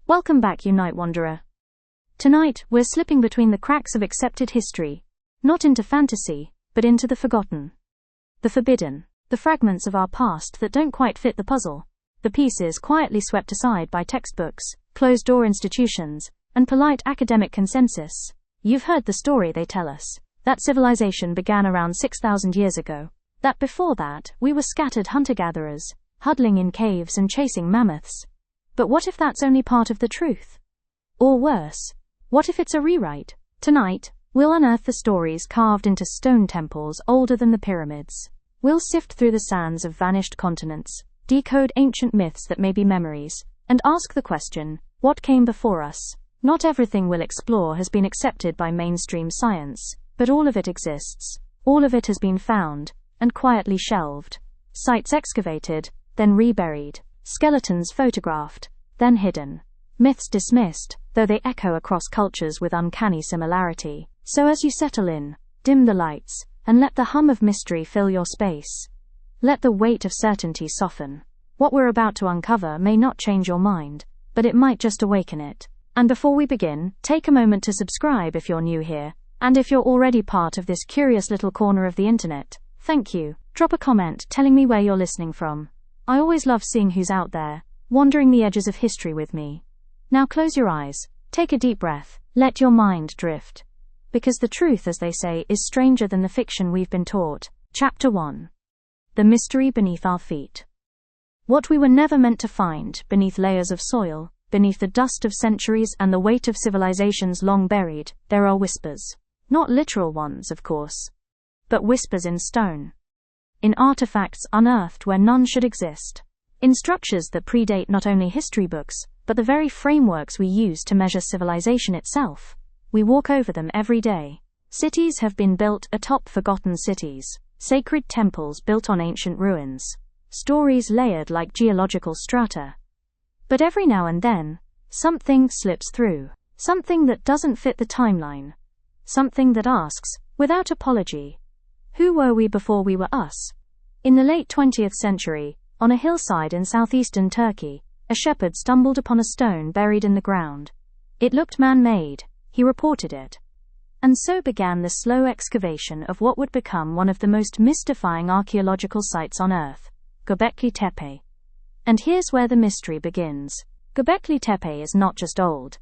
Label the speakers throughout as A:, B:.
A: Welcome back, you night wanderer. Tonight, we're slipping between the cracks of accepted history, not into fantasy, but into the forgotten. The forbidden. The fragments of our past that don't quite fit the puzzle. The pieces quietly swept aside by textbooks, closed-door institutions, and polite academic consensus. You've heard the story they tell us. That civilization began around 6,000 years ago. That before that, we were scattered hunter-gatherers, huddling in caves and chasing mammoths. But what if that's only part of the truth? Or worse, what if it's a rewrite? Tonight, we'll unearth the stories carved into stone temples older than the pyramids. We'll sift through the sands of vanished continents, decode ancient myths that may be memories, and ask the question, what came before us? Not everything we'll explore has been accepted by mainstream science, but all of it exists. All of it has been found, and quietly shelved. Sites excavated, then reburied. Skeletons photographed, then hidden. Myths dismissed, though they echo across cultures with uncanny similarity. So as you settle in, dim the lights, and let the hum of mystery fill your space. Let the weight of certainty soften. What we're about to uncover may not change your mind, but it might just awaken it. And before we begin, take a moment to subscribe if you're new here, and if you're already part of this curious little corner of the internet, thank you. Drop a comment telling me where you're listening from. I always love seeing who's out there, wandering the edges of history with me. Now close your eyes, take a deep breath, let your mind drift. Because the truth, as they say, is stranger than the fiction we've been taught. Chapter 1. The mystery beneath our feet. What we were never meant to find, beneath layers of soil, beneath the dust of centuries and the weight of civilizations long buried, there are whispers. Not literal ones, of course, but whispers in stone. In artifacts unearthed where none should exist. In structures that predate not only history books, but the very frameworks we use to measure civilization itself. We walk over them every day. Cities have been built atop forgotten cities. Sacred temples built on ancient ruins. Stories layered like geological strata. But every now and then, something slips through. Something that doesn't fit the timeline. Something that asks, without apology, who were we before we were us? In the late 20th century, on a hillside in southeastern Turkey, a shepherd stumbled upon a stone buried in the ground. It looked man-made, he reported it. And so began the slow excavation of what would become one of the most mystifying archaeological sites on Earth, Göbekli Tepe. And here's where the mystery begins. Göbekli Tepe is not just old.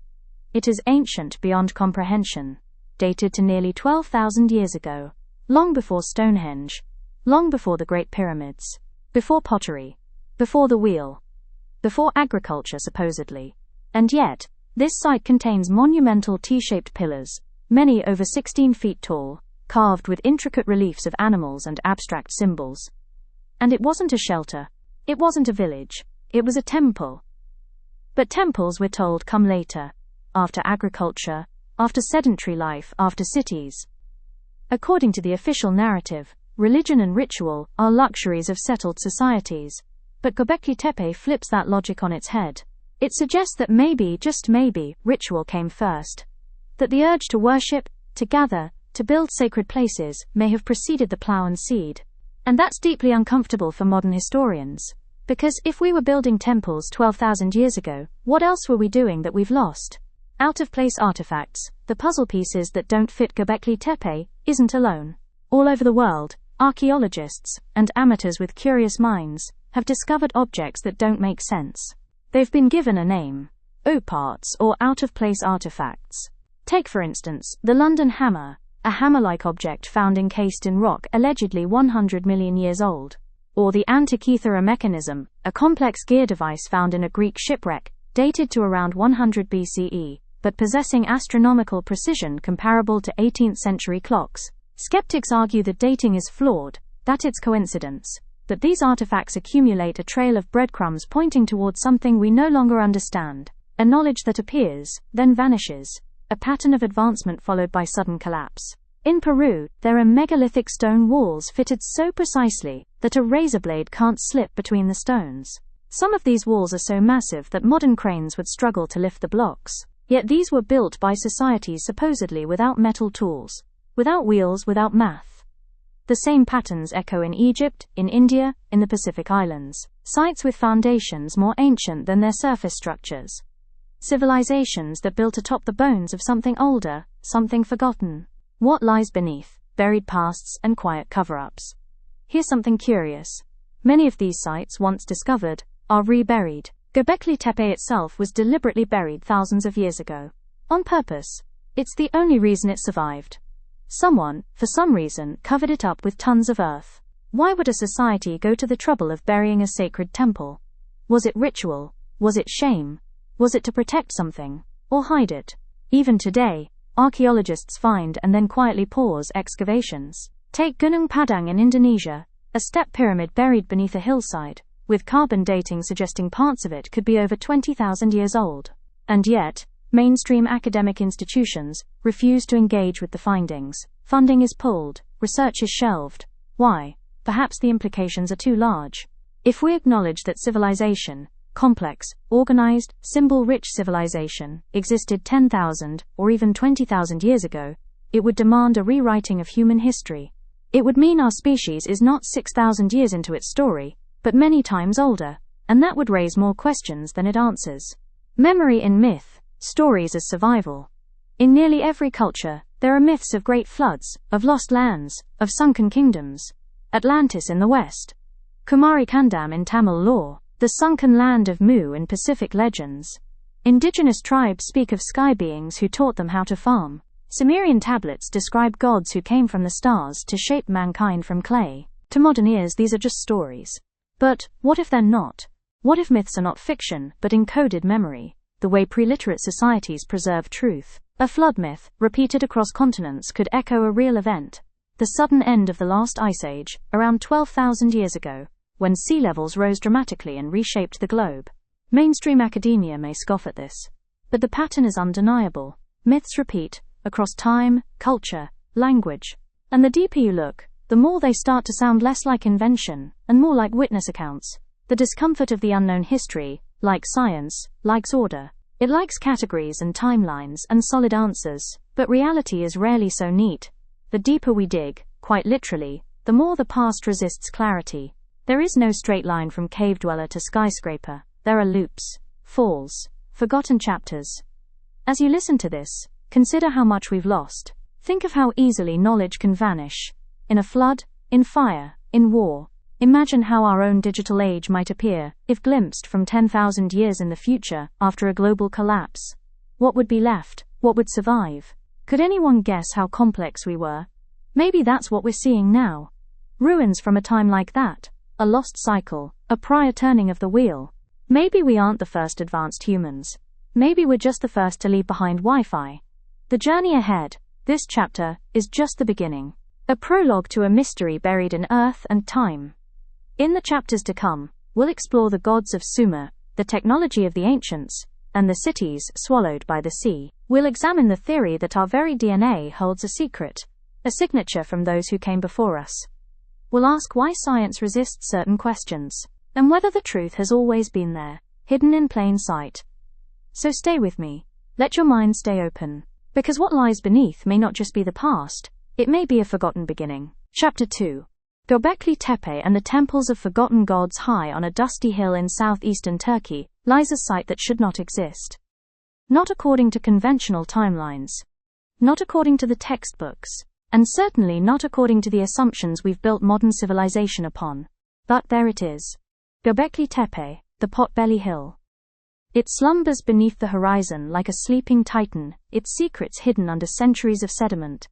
A: It is ancient beyond comprehension, dated to nearly 12,000 years ago. Long before Stonehenge, long before the Great Pyramids, before pottery, before the wheel, before agriculture supposedly. And yet, this site contains monumental T-shaped pillars, many over 16 feet tall, carved with intricate reliefs of animals and abstract symbols. And it wasn't a shelter, it wasn't a village, it was a temple. But temples, we're told, come later, after agriculture, after sedentary life, after cities. According to the official narrative, religion and ritual are luxuries of settled societies. But Göbekli Tepe flips that logic on its head. It suggests that maybe, just maybe, ritual came first. That the urge to worship, to gather, to build sacred places, may have preceded the plow and seed. And that's deeply uncomfortable for modern historians. Because if we were building temples 12,000 years ago, what else were we doing that we've lost? Out-of-place artifacts, the puzzle pieces that don't fit Göbekli Tepe, isn't alone. All over the world, archaeologists, and amateurs with curious minds, have discovered objects that don't make sense. They've been given a name. O-parts or out-of-place artifacts. Take for instance, the London hammer, a hammer-like object found encased in rock allegedly 100 million years old. Or the Antikythera mechanism, a complex gear device found in a Greek shipwreck, dated to around 100 BCE. But possessing astronomical precision comparable to 18th century clocks. Skeptics argue the dating is flawed, that it's coincidence. But these artifacts accumulate a trail of breadcrumbs pointing towards something we no longer understand. A knowledge that appears, then vanishes. A pattern of advancement followed by sudden collapse. In Peru, there are megalithic stone walls fitted so precisely that a razor blade can't slip between the stones. Some of these walls are so massive that modern cranes would struggle to lift the blocks. Yet these were built by societies supposedly without metal tools, without wheels, without math. The same patterns echo in Egypt, in India, in the Pacific Islands, sites with foundations more ancient than their surface structures. Civilizations that built atop the bones of something older, something forgotten. What lies beneath? Buried pasts and quiet cover-ups. Here's something curious. Many of these sites, once discovered, are reburied. Göbekli Tepe itself was deliberately buried thousands of years ago. On purpose. It's the only reason it survived. Someone, for some reason, covered it up with tons of earth. Why would a society go to the trouble of burying a sacred temple? Was it ritual? Was it shame? Was it to protect something? Or hide it? Even today, archaeologists find and then quietly pause excavations. Take Gunung Padang in Indonesia, a step pyramid buried beneath a hillside, with carbon dating suggesting parts of it could be over 20,000 years old. And yet, mainstream academic institutions refuse to engage with the findings. Funding is pulled, research is shelved. Why? Perhaps the implications are too large. If we acknowledge that civilization, complex, organized, symbol-rich civilization, existed 10,000 or even 20,000 years ago, it would demand a rewriting of human history. It would mean our species is not 6,000 years into its story, but many times older, and that would raise more questions than it answers. Memory in myth, stories as survival. In nearly every culture, there are myths of great floods, of lost lands, of sunken kingdoms. Atlantis in the West. Kumari Kandam in Tamil lore. The sunken land of Mu in Pacific legends. Indigenous tribes speak of sky beings who taught them how to farm. Sumerian tablets describe gods who came from the stars to shape mankind from clay. To modern ears, these are just stories. But what if they're not? What if myths are not fiction, but encoded memory, the way pre-literate societies preserve truth? A flood myth, repeated across continents, could echo a real event. The sudden end of the last ice age, around 12,000 years ago, when sea levels rose dramatically and reshaped the globe. Mainstream academia may scoff at this, but the pattern is undeniable. Myths repeat, across time, culture, language. And the deeper you look, the more they start to sound less like invention, and more like witness accounts. The discomfort of the unknown history, like science, likes order. It likes categories and timelines and solid answers, but reality is rarely so neat. The deeper we dig, quite literally, the more the past resists clarity. There is no straight line from cave dweller to skyscraper. There are loops, falls, forgotten chapters. As you listen to this, consider how much we've lost. Think of how easily knowledge can vanish. In a flood, in fire, in war. Imagine how our own digital age might appear, if glimpsed from 10,000 years in the future, after a global collapse. What would be left? What would survive? Could anyone guess how complex we were? Maybe that's what we're seeing now. Ruins from a time like that. A lost cycle, a prior turning of the wheel. Maybe we aren't the first advanced humans. Maybe we're just the first to leave behind Wi-Fi. The journey ahead, this chapter, is just the beginning. A prologue to a mystery buried in earth and time. In the chapters to come, we'll explore the gods of Sumer, the technology of the ancients, and the cities swallowed by the sea. We'll examine the theory that our very DNA holds a secret, a signature from those who came before us. We'll ask why science resists certain questions, and whether the truth has always been there, hidden in plain sight. So stay with me. Let your mind stay open, because what lies beneath may not just be the past, it may be a forgotten beginning. Chapter 2. Göbekli Tepe and the temples of forgotten gods. High on a dusty hill in southeastern Turkey lies a site that should not exist. Not according to conventional timelines. Not according to the textbooks. And certainly not according to the assumptions we've built modern civilization upon. But there it is. Göbekli Tepe, the Potbelly Hill. It slumbers beneath the horizon like a sleeping titan, its secrets hidden under centuries of sediment.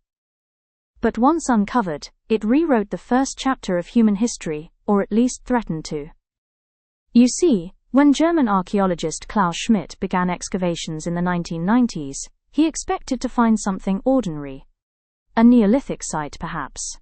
A: But once uncovered, it rewrote the first chapter of human history, or at least threatened to. You see, when German archaeologist Klaus Schmidt began excavations in the 1990s, he expected to find something ordinary. A Neolithic site, perhaps.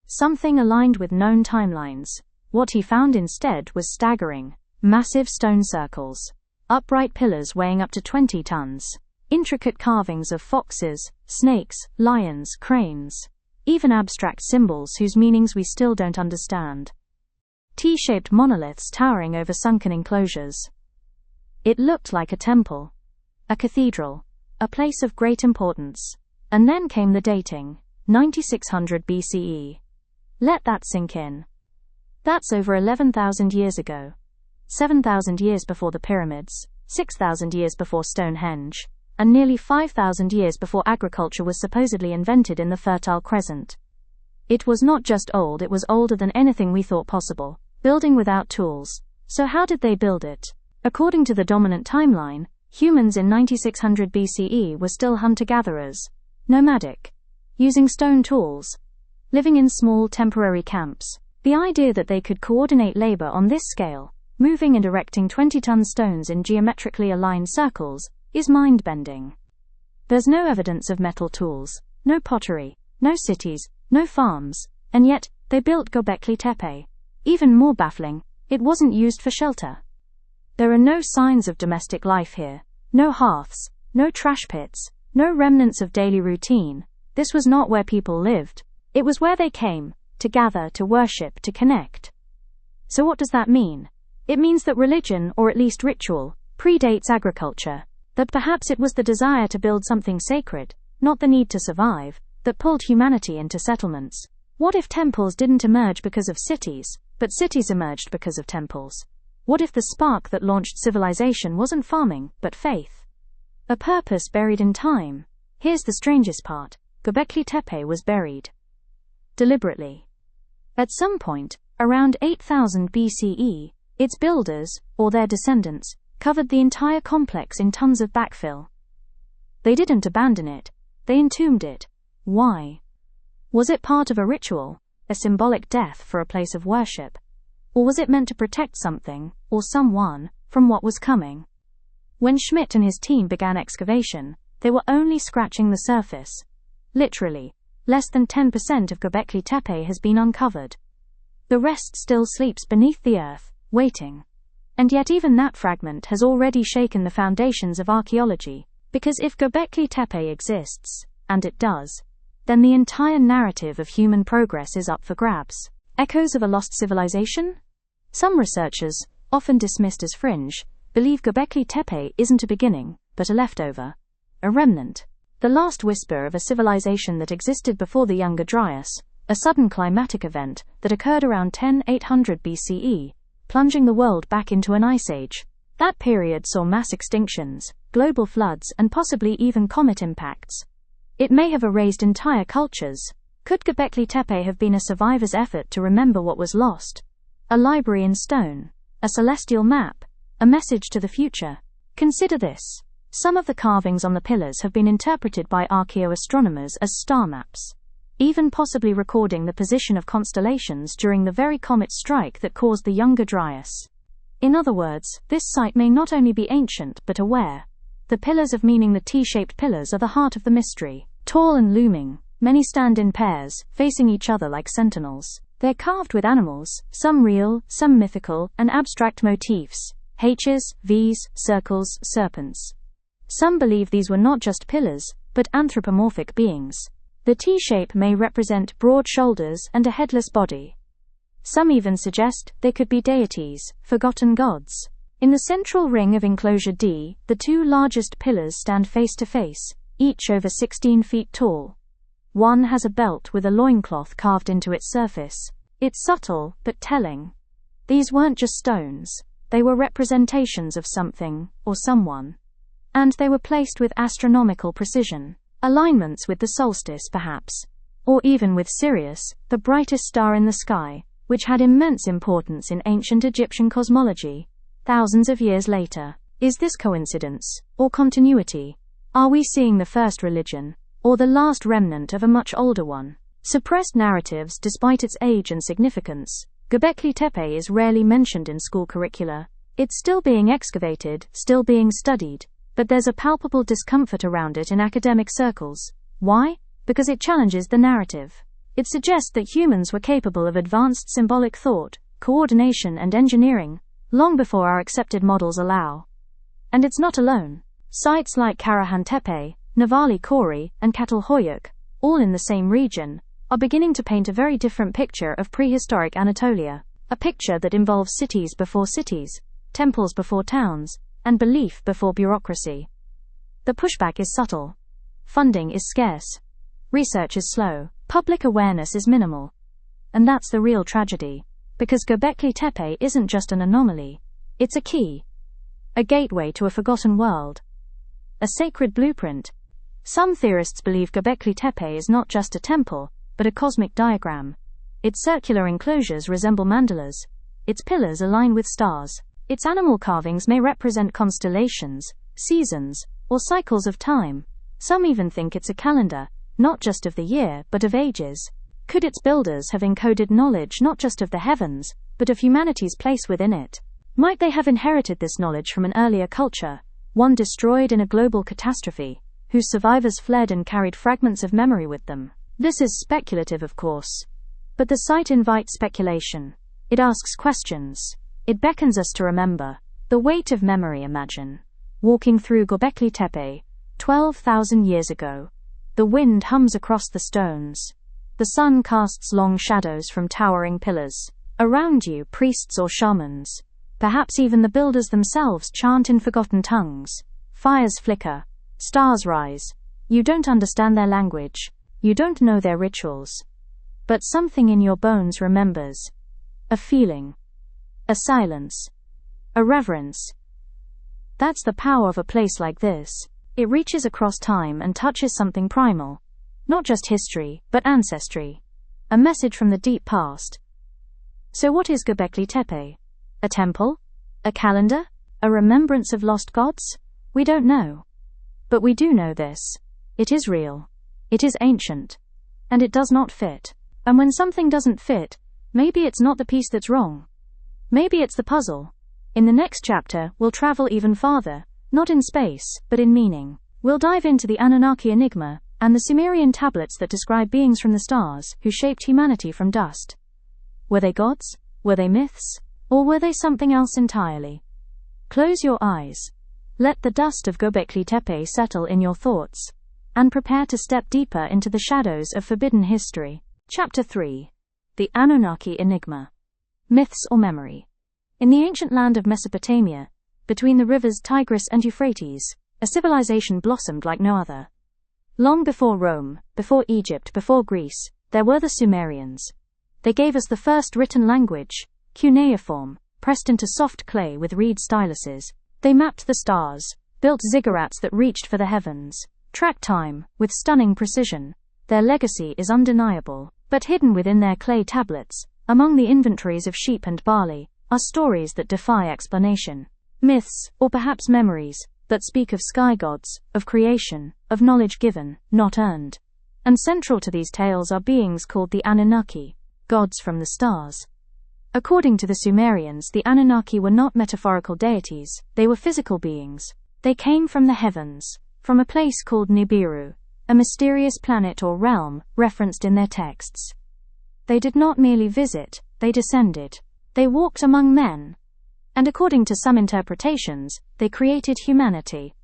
A: Something aligned with known timelines. What he found instead was staggering. Massive stone circles. Upright pillars weighing up to 20 tons. Intricate carvings of foxes, snakes, lions, cranes. Even abstract symbols whose meanings we still don't understand. T-shaped monoliths towering over sunken enclosures. It looked like a temple. A cathedral. A place of great importance. And then came the dating, 9600 BCE. Let that sink in. That's over 11,000 years ago. 7,000 years before the pyramids, 6,000 years before Stonehenge, and nearly 5,000 years before agriculture was supposedly invented in the Fertile Crescent. It was not just old, it was older than anything we thought possible, building without tools. So how did they build it? According to the dominant timeline, humans in 9600 BCE were still hunter-gatherers, nomadic, using stone tools, living in small temporary camps. The idea that they could coordinate labor on this scale, moving and erecting 20-ton stones in geometrically aligned circles, is mind-bending. There's no evidence of metal tools, no pottery, no cities, no farms, and yet, they built Göbekli Tepe. Even more baffling, it wasn't used for shelter. There are no signs of domestic life here, no hearths, no trash pits, no remnants of daily routine. This was not where people lived. It was where they came, to gather, to worship, to connect. So what does that mean? It means that religion, or at least ritual, predates agriculture. That perhaps it was the desire to build something sacred, not the need to survive, that pulled humanity into settlements. What if temples didn't emerge because of cities, but cities emerged because of temples? What if the spark that launched civilization wasn't farming, but faith? A purpose buried in time. Here's the strangest part. Göbekli Tepe was buried deliberately. At some point, around 8000 BCE, its builders, or their descendants, covered the entire complex in tons of backfill. They didn't abandon it, they entombed it. Why? Was it part of a ritual, a symbolic death for a place of worship? Or was it meant to protect something, or someone, from what was coming? When Schmidt and his team began excavation, they were only scratching the surface. Literally, less than 10% of Göbekli Tepe has been uncovered. The rest still sleeps beneath the earth, waiting. And yet even that fragment has already shaken the foundations of archaeology, because if Göbekli Tepe exists, and it does, then the entire narrative of human progress is up for grabs. Echoes of a lost civilization? Some researchers, often dismissed as fringe, believe Göbekli Tepe isn't a beginning, but a leftover, a remnant, the last whisper of a civilization that existed before the Younger Dryas, a sudden climatic event that occurred around 10,800 BCE, plunging the world back into an ice age. That period saw mass extinctions, global floods, and possibly even comet impacts. It may have erased entire cultures. Could Göbekli Tepe have been a survivor's effort to remember what was lost? A library in stone, a celestial map, a message to the future. Consider this. Some of the carvings on the pillars have been interpreted by archaeoastronomers as star maps, even possibly recording the position of constellations during the very comet strike that caused the Younger Dryas. In other words, this site may not only be ancient but aware. The pillars of meaning, the T-shaped pillars, are the heart of the mystery. Tall and looming, many stand in pairs, facing each other like sentinels. They're carved with animals, some real, some mythical, and abstract motifs, H's, V's, circles, serpents. Some believe these were not just pillars, but anthropomorphic beings. The T-shape may represent broad shoulders and a headless body. Some even suggest they could be deities, forgotten gods. In the central ring of enclosure D, the two largest pillars stand face to face, each over 16 feet tall. One has a belt with a loincloth carved into its surface. It's subtle, but telling. These weren't just stones. They were representations of something, or someone. And they were placed with astronomical precision. Alignments with the solstice, perhaps. Or even with Sirius, the brightest star in the sky, which had immense importance in ancient Egyptian cosmology. Thousands of years later, is this coincidence, or continuity? Are we seeing the first religion, or the last remnant of a much older one? Suppressed narratives. Despite its age and significance, Göbekli Tepe is rarely mentioned in school curricula. It's still being excavated, still being studied, but there's a palpable discomfort around it in academic circles. Why? Because it challenges the narrative. It suggests that humans were capable of advanced symbolic thought, coordination, and engineering, long before our accepted models allow. And it's not alone. Sites like Karahan Tepe, Navali Kori, and Catalhoyuk, all in the same region, are beginning to paint a very different picture of prehistoric Anatolia, a picture that involves cities before cities, temples before towns, and belief before bureaucracy. The pushback is subtle. Funding is scarce. Research is slow. Public awareness is minimal. And that's the real tragedy, because Göbekli Tepe isn't just an anomaly, it's a key. A gateway to a forgotten world. A sacred blueprint. Some theorists believe Göbekli Tepe is not just a temple, but a cosmic diagram. Its circular enclosures resemble mandalas. Its pillars align with stars. Its animal carvings may represent constellations, seasons, or cycles of time. Some even think it's a calendar, not just of the year, but of ages. Could its builders have encoded knowledge not just of the heavens, but of humanity's place within it? Might they have inherited this knowledge from an earlier culture, one destroyed in a global catastrophe, whose survivors fled and carried fragments of memory with them? This is speculative, of course. But the site invites speculation. It asks questions. It beckons us to remember. The weight of memory. Imagine walking through Göbekli Tepe, 12,000 years ago. The wind hums across the stones. The sun casts long shadows from towering pillars. Around you, priests or shamans. Perhaps even the builders themselves chant in forgotten tongues. Fires flicker. Stars rise. You don't understand their language. You don't know their rituals. But something in your bones remembers. A feeling. A silence. A reverence. That's the power of a place like this. It reaches across time and touches something primal. Not just history, but ancestry. A message from the deep past. So what is Göbekli Tepe? A temple? A calendar? A remembrance of lost gods? We don't know. But we do know this. It is real. It is ancient. And it does not fit. And when something doesn't fit, maybe it's not the piece that's wrong. Maybe it's the puzzle. In the next chapter, we'll travel even farther, not in space, but in meaning. We'll dive into the Anunnaki enigma, and the Sumerian tablets that describe beings from the stars who shaped humanity from dust. Were they gods? Were they myths? Or were they something else entirely? Close your eyes. Let the dust of Göbekli Tepe settle in your thoughts, and prepare to step deeper into the shadows of forbidden history. Chapter 3. The Anunnaki Enigma. Myths or memory. In the ancient land of Mesopotamia, between the rivers Tigris and Euphrates, a civilization blossomed like no other. Long before Rome, before Egypt, before Greece, there were the Sumerians. They gave us the first written language, cuneiform, pressed into soft clay with reed styluses. They mapped the stars, built ziggurats that reached for the heavens, tracked time with stunning precision. Their legacy is undeniable, but hidden within their clay tablets, among the inventories of sheep and barley, are stories that defy explanation. Myths, or perhaps memories, that speak of sky gods, of creation, of knowledge given, not earned. And central to these tales are beings called the Anunnaki, gods from the stars. According to the Sumerians, the Anunnaki were not metaphorical deities, they were physical beings. They came from the heavens, from a place called Nibiru, a mysterious planet or realm referenced in their texts. They did not merely visit, they descended. They walked among men. And according to some interpretations, they created humanity.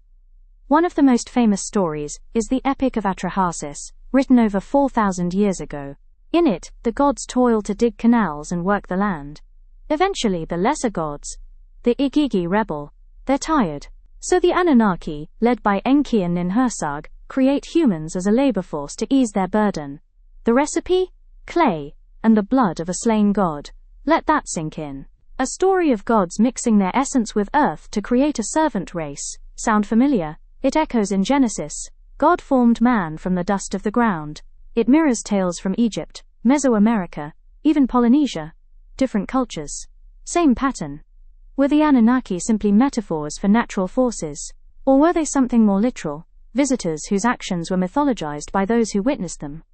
A: One of the most famous stories is the Epic of Atrahasis, written over 4,000 years ago. In it, the gods toil to dig canals and work the land. Eventually the lesser gods, the Igigi rebel, they're tired. So the Anunnaki, led by Enki and Ninhursag, create humans as a labor force to ease their burden. The recipe? Clay, and the blood of a slain god. Let that sink in. A story of gods mixing their essence with earth to create a servant race. Sound familiar? It echoes in Genesis. God formed man from the dust of the ground. It mirrors tales from Egypt, Mesoamerica, even Polynesia. Different cultures. Same pattern. Were the Anunnaki simply metaphors for natural forces? Or were they something more literal, visitors whose actions were mythologized by those who witnessed them?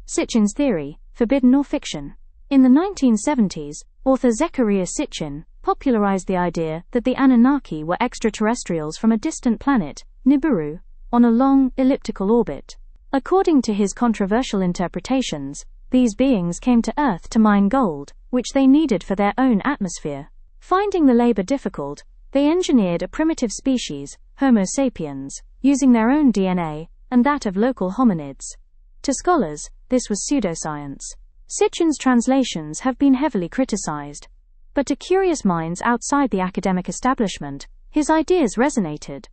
A: Sitchin's theory, forbidden or fiction. In the 1970s, author Zecharia Sitchin popularized the idea that the Anunnaki were extraterrestrials from a distant planet, Nibiru, on a long, elliptical orbit. According to his controversial interpretations, these beings came to Earth to mine gold, which they needed for their own atmosphere. Finding the labor difficult, they engineered a primitive species, Homo sapiens, using their own DNA and that of local hominids. To scholars, this was pseudoscience. Sitchin's translations have been heavily criticized. But to curious minds outside the academic establishment, his ideas resonated.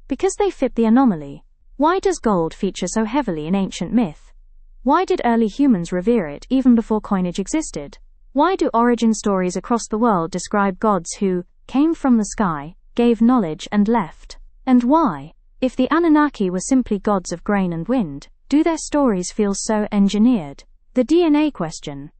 A: Because they fit the anomaly. Why does gold feature so heavily in ancient myth? Why did early humans revere it even before coinage existed? Why do origin stories across the world describe gods who came from the sky, gave knowledge and left. And why? If the Anunnaki were simply gods of grain and wind, do their stories feel so engineered? The DNA question.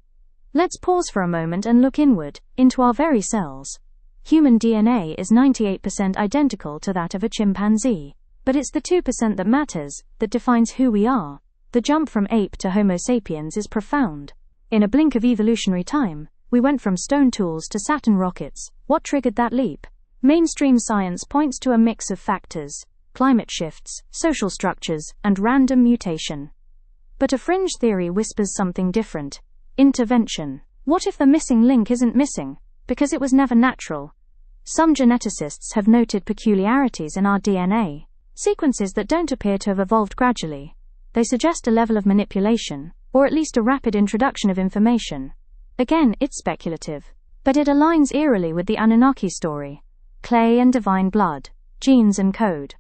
A: Let's pause for a moment and look inward, into our very cells. Human DNA is 98% identical to that of a chimpanzee. But it's the 2% that matters, that defines who we are. The jump from ape to Homo sapiens is profound. In a blink of evolutionary time, we went from stone tools to Saturn rockets. What triggered that leap? Mainstream science points to a mix of factors: climate shifts, social structures, and random mutation. But a fringe theory whispers something different. Intervention. What if the missing link isn't missing because it was never natural? Some geneticists have noted peculiarities in our DNA, sequences that don't appear to have evolved gradually. They suggest a level of manipulation, or at least a rapid introduction of information. Again, it's speculative, but it aligns eerily with the Anunnaki story. Clay and divine blood, genes and code.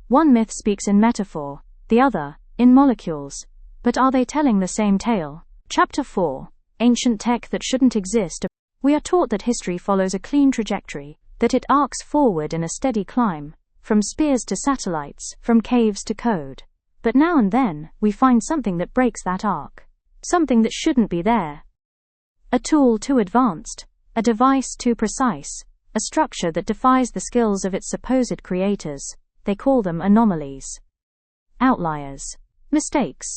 A: One myth speaks in metaphor, the other, in molecules. But are they telling the same tale? Chapter 4. Ancient tech that shouldn't exist. We are taught that history follows a clean trajectory, that it arcs forward in a steady climb, from spears to satellites, from caves to code. But now and then, we find something that breaks that arc. Something that shouldn't be there. A tool too advanced, a device too precise, a structure that defies the skills of its supposed creators. They call them anomalies. Outliers. Mistakes.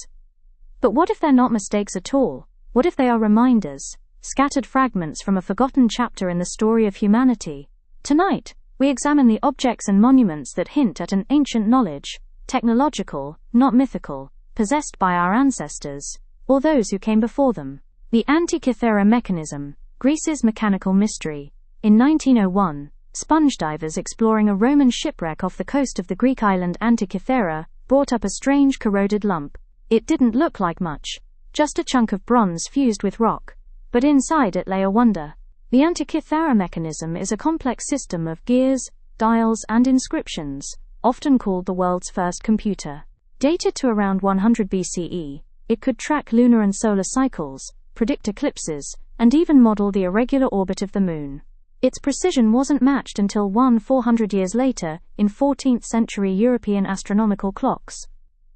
A: But what if they're not mistakes at all? What if they are reminders, scattered fragments from a forgotten chapter in the story of humanity? Tonight, we examine the objects and monuments that hint at an ancient knowledge, technological, not mythical, possessed by our ancestors, or those who came before them. The Antikythera mechanism, Greece's mechanical mystery. In 1901, sponge divers exploring a Roman shipwreck off the coast of the Greek island Antikythera brought up a strange corroded lump. It didn't look like much, just a chunk of bronze fused with rock. But inside it lay a wonder. The Antikythera mechanism is a complex system of gears, dials, and inscriptions, often called the world's first computer. Dated to around 100 BCE, it could track lunar and solar cycles, predict eclipses, and even model the irregular orbit of the moon. Its precision wasn't matched until 400 years later, in 14th century European astronomical clocks.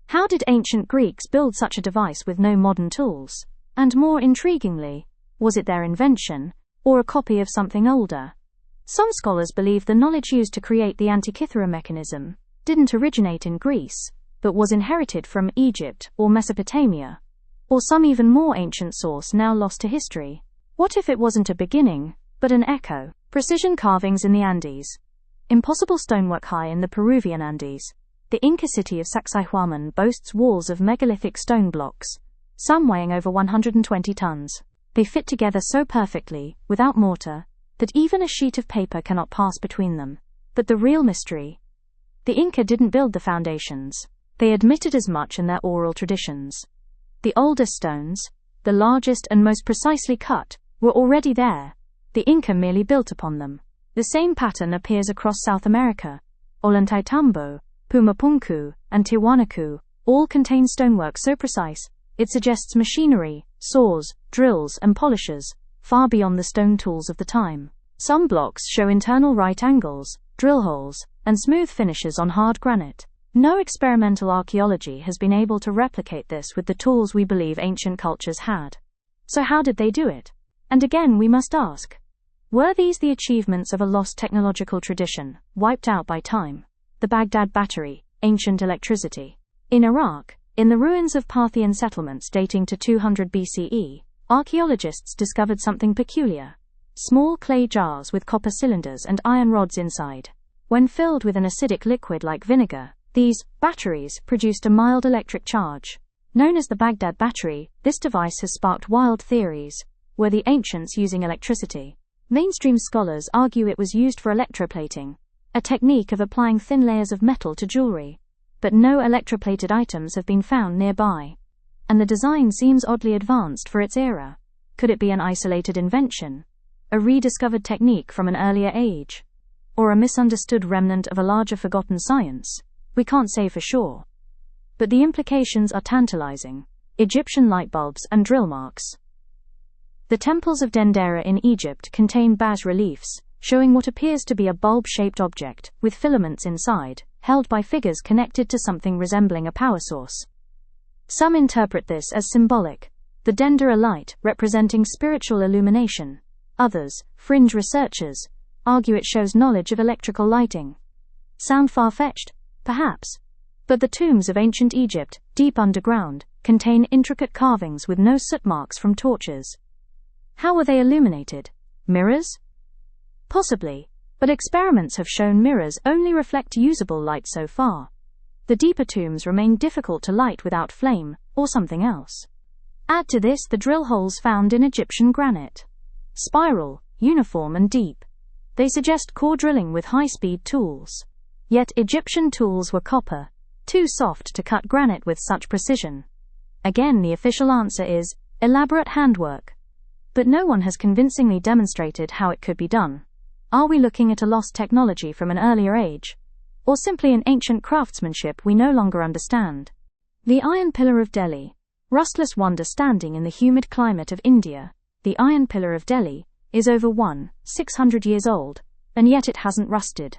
A: How did ancient Greeks build such a device with no modern tools? And more intriguingly, was it their invention, or a copy of something older? Some scholars believe the knowledge used to create the Antikythera mechanism didn't originate in Greece, but was inherited from Egypt or Mesopotamia, or some even more ancient source now lost to history. What if it wasn't a beginning, but an echo? Precision carvings in the Andes. Impossible stonework high in the Peruvian Andes. The Inca city of Sacsayhuaman boasts walls of megalithic stone blocks, some weighing over 120 tons. They fit together so perfectly, without mortar, that even a sheet of paper cannot pass between them. But the real mystery? The Inca didn't build the foundations. They admitted as much in their oral traditions. The oldest stones, the largest and most precisely cut, were already there. The Inca merely built upon them. The same pattern appears across South America. Ollantaytambo, Pumapunku, and Tiwanaku all contain stonework so precise, it suggests machinery, saws, drills, and polishers, far beyond the stone tools of the time. Some blocks show internal right angles, drill holes, and smooth finishes on hard granite. No experimental archaeology has been able to replicate this with the tools we believe ancient cultures had. So how did they do it? And again we must ask, were these the achievements of a lost technological tradition, wiped out by time? The Baghdad battery, ancient electricity. In Iraq, in the ruins of Parthian settlements dating to 200 BCE, archaeologists discovered something peculiar. Small clay jars with copper cylinders and iron rods inside. When filled with an acidic liquid like vinegar, these batteries produced a mild electric charge. Known as the Baghdad battery, this device has sparked wild theories. Were the ancients using electricity? Mainstream scholars argue it was used for electroplating, a technique of applying thin layers of metal to jewelry. But no electroplated items have been found nearby. And the design seems oddly advanced for its era. Could it be an isolated invention? A rediscovered technique from an earlier age? Or a misunderstood remnant of a larger forgotten science? We can't say for sure. But the implications are tantalizing. Egyptian light bulbs and drill marks. The temples of Dendera in Egypt contain bas-reliefs, showing what appears to be a bulb-shaped object, with filaments inside, held by figures connected to something resembling a power source. Some interpret this as symbolic, the dendera light representing spiritual illumination. Others, fringe researchers, argue it shows knowledge of electrical lighting. Sound far-fetched? Perhaps. But the tombs of ancient Egypt, deep underground, contain intricate carvings with no soot marks from torches. How were they illuminated? Mirrors? Possibly, but experiments have shown mirrors only reflect usable light so far. The deeper tombs remain difficult to light without flame, or something else. Add to this the drill holes found in Egyptian granite. Spiral, uniform and deep. They suggest core drilling with high-speed tools. Yet Egyptian tools were copper, too soft to cut granite with such precision. Again, the official answer is elaborate handwork. But no one has convincingly demonstrated how it could be done. Are we looking at a lost technology from an earlier age? Or simply an ancient craftsmanship we no longer understand? The Iron Pillar of Delhi. Rustless wonder standing in the humid climate of India, the Iron Pillar of Delhi is over 600 years old, and yet it hasn't rusted.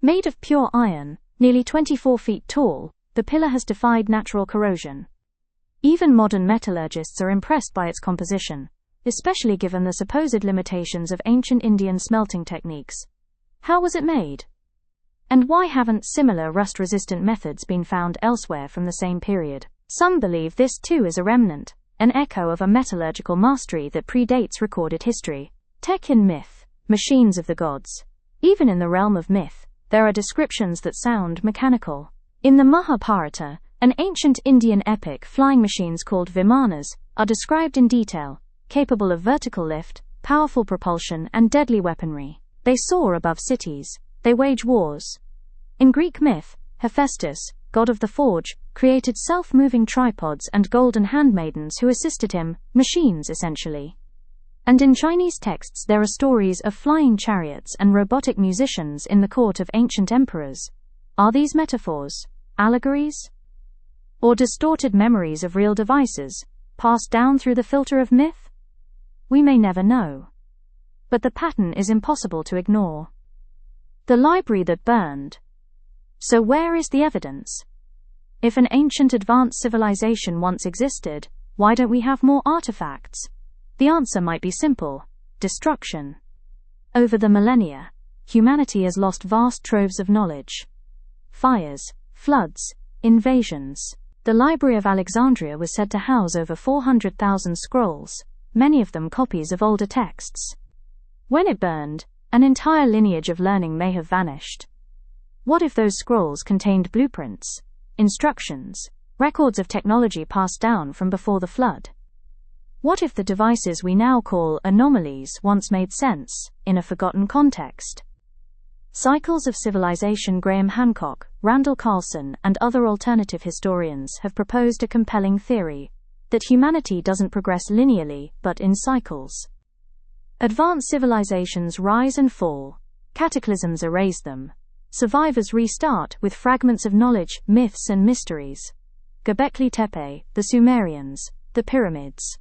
A: Made of pure iron, nearly 24 feet tall, the pillar has defied natural corrosion. Even modern metallurgists are impressed by its composition, especially given the supposed limitations of ancient Indian smelting techniques. How was it made? And why haven't similar rust-resistant methods been found elsewhere from the same period? Some believe this too is a remnant, an echo of a metallurgical mastery that predates recorded history. Tech in myth, machines of the gods. Even in the realm of myth, there are descriptions that sound mechanical. In the Mahabharata, an ancient Indian epic, flying machines called vimanas are described in detail, capable of vertical lift, powerful propulsion, and deadly weaponry. They soar above cities. They wage wars. In Greek myth, Hephaestus, god of the forge, created self-moving tripods and golden handmaidens who assisted him, machines essentially. And in Chinese texts there are stories of flying chariots and robotic musicians in the court of ancient emperors. Are these metaphors, allegories, or distorted memories of real devices, passed down through the filter of myth? We may never know. But the pattern is impossible to ignore. The library that burned. So where is the evidence? If an ancient advanced civilization once existed, why don't we have more artifacts? The answer might be simple: destruction. Over the millennia, humanity has lost vast troves of knowledge. Fires, floods, invasions. The Library of Alexandria was said to house over 400,000 scrolls, many of them copies of older texts. When it burned, an entire lineage of learning may have vanished. What if those scrolls contained blueprints, instructions, records of technology passed down from before the flood? What if the devices we now call anomalies once made sense, in a forgotten context? Cycles of Civilization. Graham Hancock, Randall Carlson, and other alternative historians have proposed a compelling theory that humanity doesn't progress linearly, but in cycles. Advanced civilizations rise and fall, cataclysms erase them. Survivors restart with fragments of knowledge, myths, and mysteries. Göbekli Tepe, the Sumerians, the pyramids.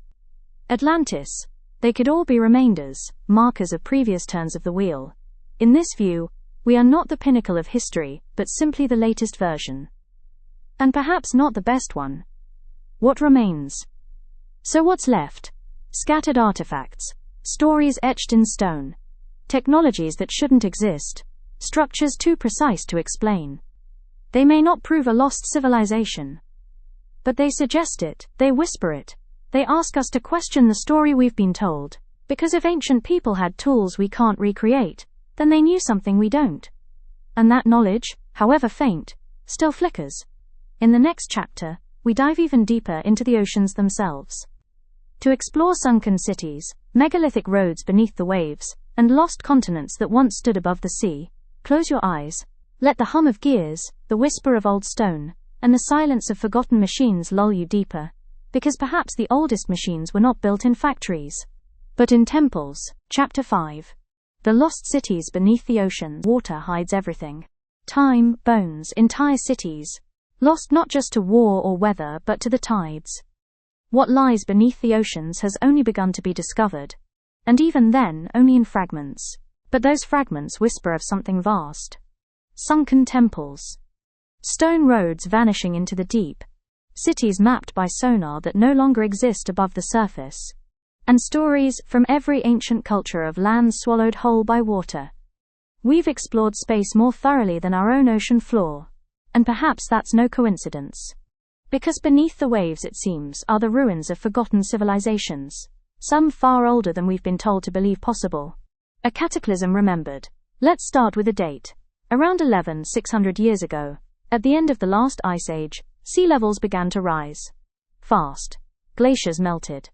A: Atlantis, they could all be remainders, markers of previous turns of the wheel. In this view, we are not the pinnacle of history, but simply the latest version. And perhaps not the best one. What remains? So what's left? Scattered artifacts, stories etched in stone, technologies that shouldn't exist, structures too precise to explain. They may not prove a lost civilization, but they suggest it, they whisper it. They ask us to question the story we've been told, because if ancient people had tools we can't recreate, then they knew something we don't. And that knowledge, however faint, still flickers. In the next chapter, we dive even deeper into the oceans themselves. To explore sunken cities, megalithic roads beneath the waves, and lost continents that once stood above the sea, close your eyes. Let the hum of gears, the whisper of old stone, and the silence of forgotten machines lull you deeper. Because perhaps the oldest machines were not built in factories, but in temples. Chapter 5. The Lost Cities Beneath the Ocean. Water hides everything. Time, bones, entire cities. Lost not just to war or weather but to the tides. What lies beneath the oceans has only begun to be discovered. And even then, only in fragments. But those fragments whisper of something vast. Sunken temples. Stone roads vanishing into the deep. Cities mapped by sonar that no longer exist above the surface. And stories from every ancient culture of lands swallowed whole by water. We've explored space more thoroughly than our own ocean floor. And perhaps that's no coincidence. Because beneath the waves, it seems, are the ruins of forgotten civilizations. Some far older than we've been told to believe possible. A cataclysm remembered. Let's start with a date. Around 11,600 years ago, at the end of the last ice age, sea levels began to rise. Fast. Glaciers melted.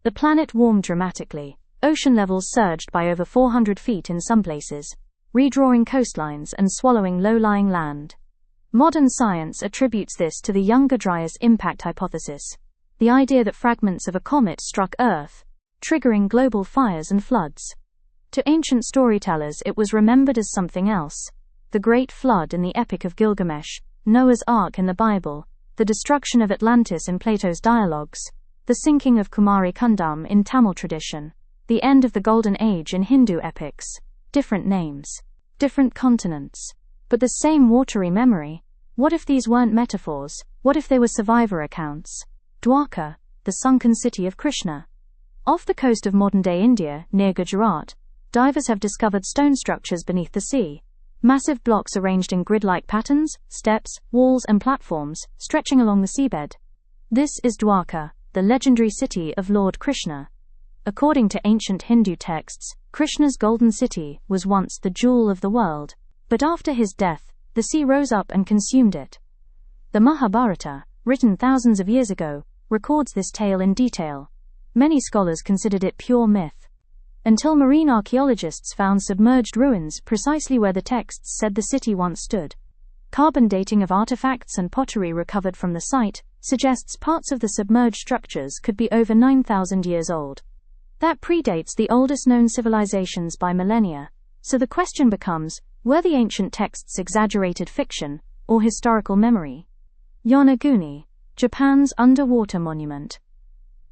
A: The planet warmed dramatically. Ocean levels surged by over 400 feet in some places, redrawing coastlines and swallowing low-lying land. Modern science attributes this to the Younger Dryas impact hypothesis, the idea that fragments of a comet struck Earth, triggering global fires and floods. To ancient storytellers, it was remembered as something else: the Great Flood in the Epic of Gilgamesh, Noah's Ark in the Bible, the destruction of Atlantis in Plato's dialogues, the sinking of Kumari Kundam in Tamil tradition, the end of the Golden Age in Hindu epics. Different names, different continents, but the same watery memory. What if these weren't metaphors? What if they were survivor accounts? Dwarka, the sunken city of Krishna. Off the coast of modern-day India, near Gujarat, divers have discovered stone structures beneath the sea. Massive blocks arranged in grid-like patterns, steps, walls and platforms, stretching along the seabed. This is Dwarka, the legendary city of Lord Krishna. According to ancient Hindu texts, Krishna's golden city was once the jewel of the world. But after his death, the sea rose up and consumed it. The Mahabharata, written thousands of years ago, records this tale in detail. Many scholars considered it pure myth. Until marine archaeologists found submerged ruins precisely where the texts said the city once stood. Carbon dating of artifacts and pottery recovered from the site suggests parts of the submerged structures could be over 9,000 years old. That predates the oldest known civilizations by millennia, so the question becomes, were the ancient texts exaggerated fiction or historical memory? Yonaguni, Japan's underwater monument.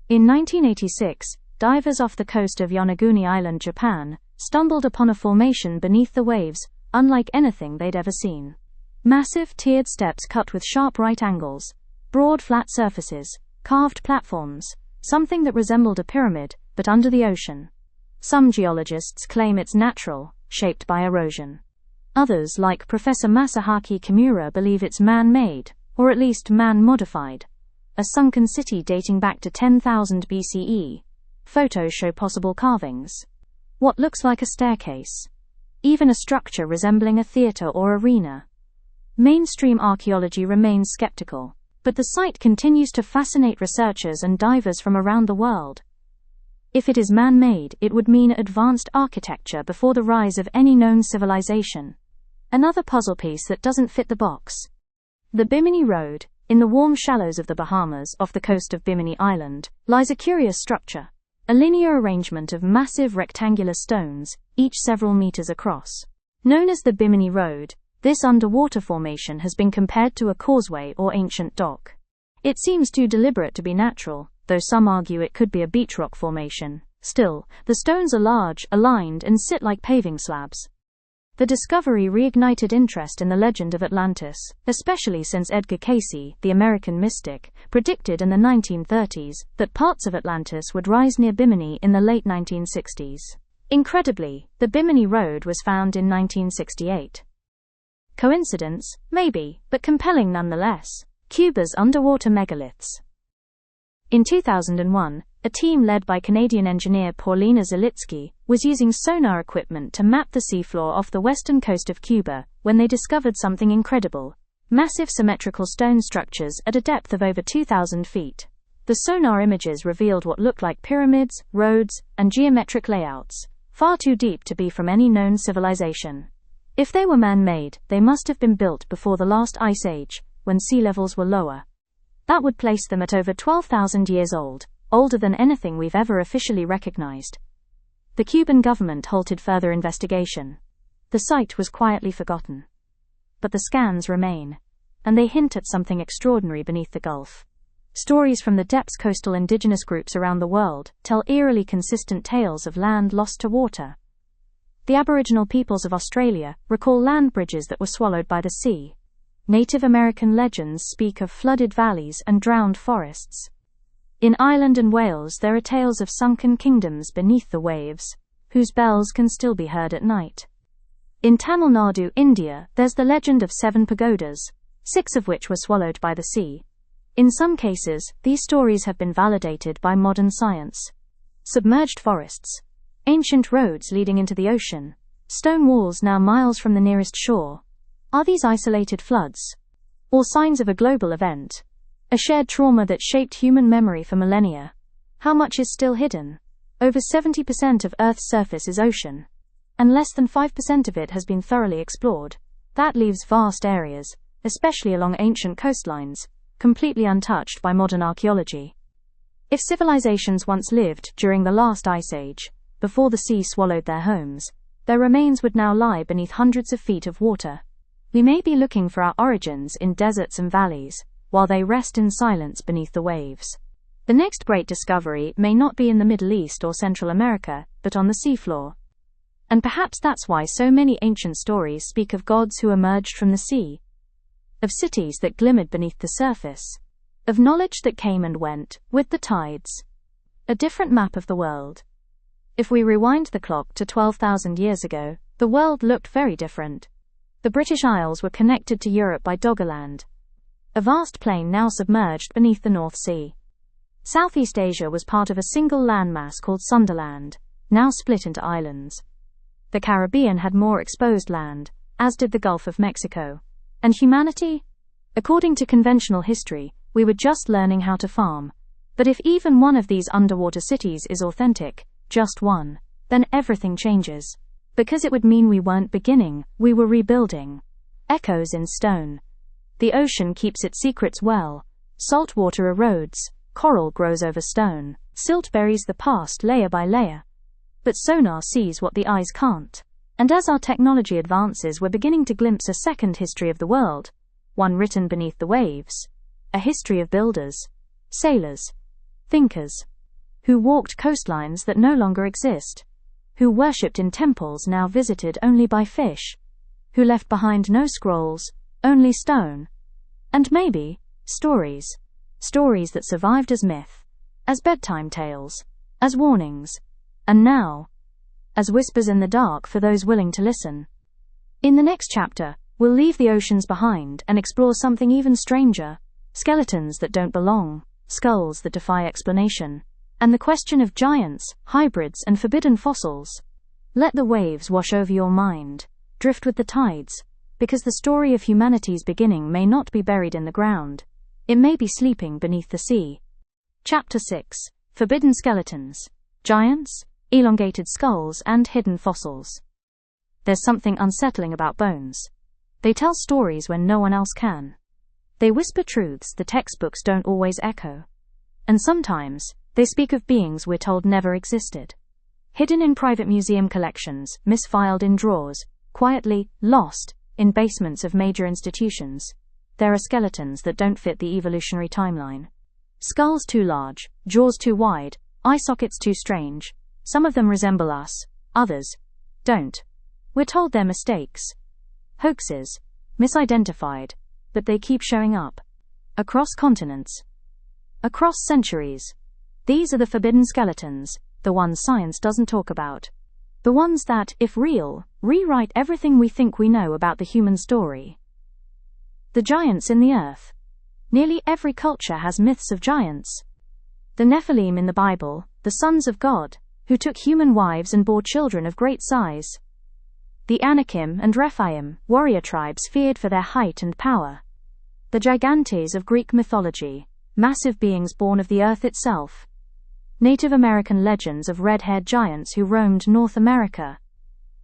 A: In 1986, divers off the coast of Yonaguni Island, Japan, stumbled upon a formation beneath the waves, unlike anything they'd ever seen. Massive tiered steps cut with sharp right angles, broad flat surfaces, carved platforms, something that resembled a pyramid, but under the ocean. Some geologists claim it's natural, shaped by erosion. Others, like Professor Masahaki Kimura, believe it's man-made, or at least man-modified. A sunken city dating back to 10,000 BCE. Photos show possible carvings. What looks like a staircase. Even a structure resembling a theater or arena. Mainstream archaeology remains skeptical, but the site continues to fascinate researchers and divers from around the world. If it is man-made, it would mean advanced architecture before the rise of any known civilization. Another puzzle piece that doesn't fit the box. The Bimini Road. In the warm shallows of the Bahamas, off the coast of Bimini Island, lies a curious structure. A linear arrangement of massive rectangular stones, each several meters across. Known as the Bimini Road, this underwater formation has been compared to a causeway or ancient dock. It seems too deliberate to be natural, though some argue it could be a beach rock formation. Still, the stones are large, aligned, and sit like paving slabs. The discovery reignited interest in the legend of Atlantis, especially since Edgar Cayce, the American mystic, predicted in the 1930s that parts of Atlantis would rise near Bimini in the late 1960s. Incredibly, the Bimini Road was found in 1968. Coincidence? Maybe, but compelling nonetheless. Cuba's underwater megaliths. In 2001, a team led by Canadian engineer Paulina Zalitsky was using sonar equipment to map the seafloor off the western coast of Cuba when they discovered something incredible: massive symmetrical stone structures at a depth of over 2,000 feet. The sonar images revealed what looked like pyramids, roads, and geometric layouts, far too deep to be from any known civilization. If they were man-made, they must have been built before the last ice age, when sea levels were lower. That would place them at over 12,000 years old, older than anything we've ever officially recognized. The Cuban government halted further investigation. The site was quietly forgotten. But the scans remain, and they hint at something extraordinary beneath the Gulf. Stories from the depths. Coastal indigenous groups around the world tell eerily consistent tales of land lost to water. The Aboriginal peoples of Australia recall land bridges that were swallowed by the sea. Native American legends speak of flooded valleys and drowned forests. In Ireland and Wales there are tales of sunken kingdoms beneath the waves, whose bells can still be heard at night. In Tamil Nadu, India, there's the legend of 7 pagodas, 6 of which were swallowed by the sea. In some cases, these stories have been validated by modern science. Submerged forests, ancient roads leading into the ocean, stone walls now miles from the nearest shore. Are these isolated floods? Or signs of a global event? A shared trauma that shaped human memory for millennia? How much is still hidden? Over 70% of Earth's surface is ocean, and less than 5% of it has been thoroughly explored. That leaves vast areas, especially along ancient coastlines, completely untouched by modern archaeology. If civilizations once lived during the last ice age, before the sea swallowed their homes, their remains would now lie beneath hundreds of feet of water. We may be looking for our origins in deserts and valleys, while they rest in silence beneath the waves. The next great discovery may not be in the Middle East or Central America, but on the seafloor. And perhaps that's why so many ancient stories speak of gods who emerged from the sea, of cities that glimmered beneath the surface, of knowledge that came and went with the tides. A different map of the world. If we rewind the clock to 12,000 years ago, the world looked very different. The British Isles were connected to Europe by Doggerland, a vast plain now submerged beneath the North Sea. Southeast Asia was part of a single landmass called Sunderland, now split into islands. The Caribbean had more exposed land, as did the Gulf of Mexico. And humanity? According to conventional history, we were just learning how to farm. But if even one of these underwater cities is authentic, just one, then everything changes. Because it would mean we weren't beginning, we were rebuilding. Echoes in stone. The ocean keeps its secrets well. Salt water erodes, coral grows over stone, silt buries the past layer by layer. But sonar sees what the eyes can't. And as our technology advances, we're beginning to glimpse a second history of the world, one written beneath the waves. A history of builders, sailors, thinkers, who walked coastlines that no longer exist, who worshipped in temples now visited only by fish, who left behind no scrolls, only stone. And maybe, stories that survived as myth, as bedtime tales, as warnings, and now, as whispers in the dark for those willing to listen. In the next chapter, we'll leave the oceans behind and explore something even stranger, skeletons that don't belong, skulls that defy explanation, and the question of giants, hybrids, and forbidden fossils. Let the waves wash over your mind, drift with the tides, because the story of humanity's beginning may not be buried in the ground. It may be sleeping beneath the sea. Chapter 6: Forbidden Skeletons, Giants, Elongated Skulls, and Hidden Fossils. There's something unsettling about bones. They tell stories when no one else can. They whisper truths the textbooks don't always echo. And sometimes, they speak of beings we're told never existed. Hidden in private museum collections, misfiled in drawers, quietly lost in basements of major institutions, there are skeletons that don't fit the evolutionary timeline. Skulls too large, jaws too wide, eye sockets too strange. Some of them resemble us, others don't. We're told they're mistakes, hoaxes, misidentified, but they keep showing up. Across continents, across centuries. These are the forbidden skeletons, the ones science doesn't talk about. The ones that, if real, rewrite everything we think we know about the human story. The giants in the earth. Nearly every culture has myths of giants. The Nephilim in the Bible, the sons of God, who took human wives and bore children of great size. The Anakim and Rephaim, warrior tribes feared for their height and power. The Gigantes of Greek mythology, massive beings born of the earth itself. Native American legends of red-haired giants who roamed North America.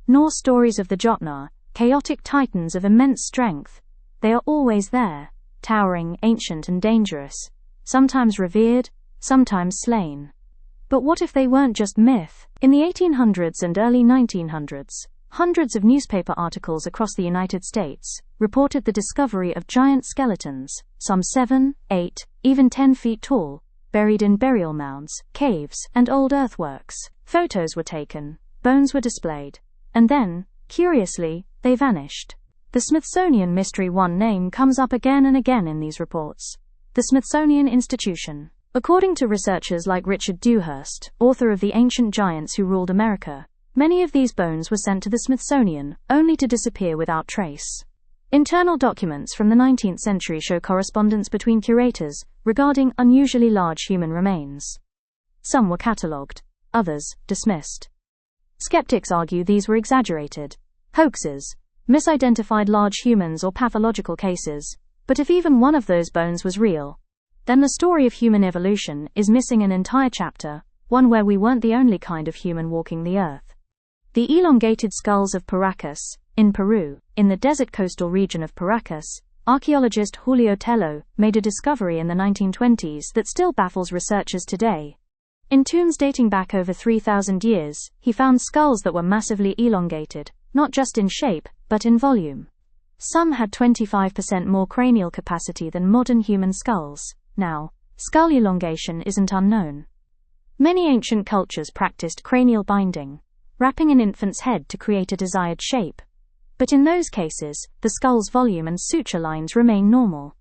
A: Norse stories of the Jotnar, chaotic titans of immense strength. They are always there, towering, ancient, and dangerous, sometimes revered, sometimes slain. But what if they weren't just myth? In the 1800s and early 1900s, hundreds of newspaper articles across the United States reported the discovery of giant skeletons, some 7, 8, even 10 feet tall, buried in burial mounds, caves, and old earthworks. Photos were taken, bones were displayed, And then, curiously, they vanished. The Smithsonian Mystery One name comes up again and again in these reports. The Smithsonian Institution. According to researchers like Richard Dewhurst, author of The Ancient Giants Who Ruled America, many of these bones were sent to the Smithsonian, only to disappear without trace. Internal documents from the 19th century show correspondence between curators regarding unusually large human remains. Some were catalogued, others dismissed. Skeptics argue these were exaggerated hoaxes, misidentified large humans or pathological cases, but if even one of those bones was real, then the story of human evolution is missing an entire chapter, one where we weren't the only kind of human walking the earth. The elongated skulls of Paracas, in Peru, in the desert coastal region of Paracas, archaeologist Julio Tello made a discovery in the 1920s that still baffles researchers today. In tombs dating back over 3,000 years, he found skulls that were massively elongated, not just in shape, but in volume. Some had 25% more cranial capacity than modern human skulls. Now, skull elongation isn't unknown. Many ancient cultures practiced cranial binding, wrapping an infant's head to create a desired shape. But in those cases, the skull's volume and suture lines remain normal.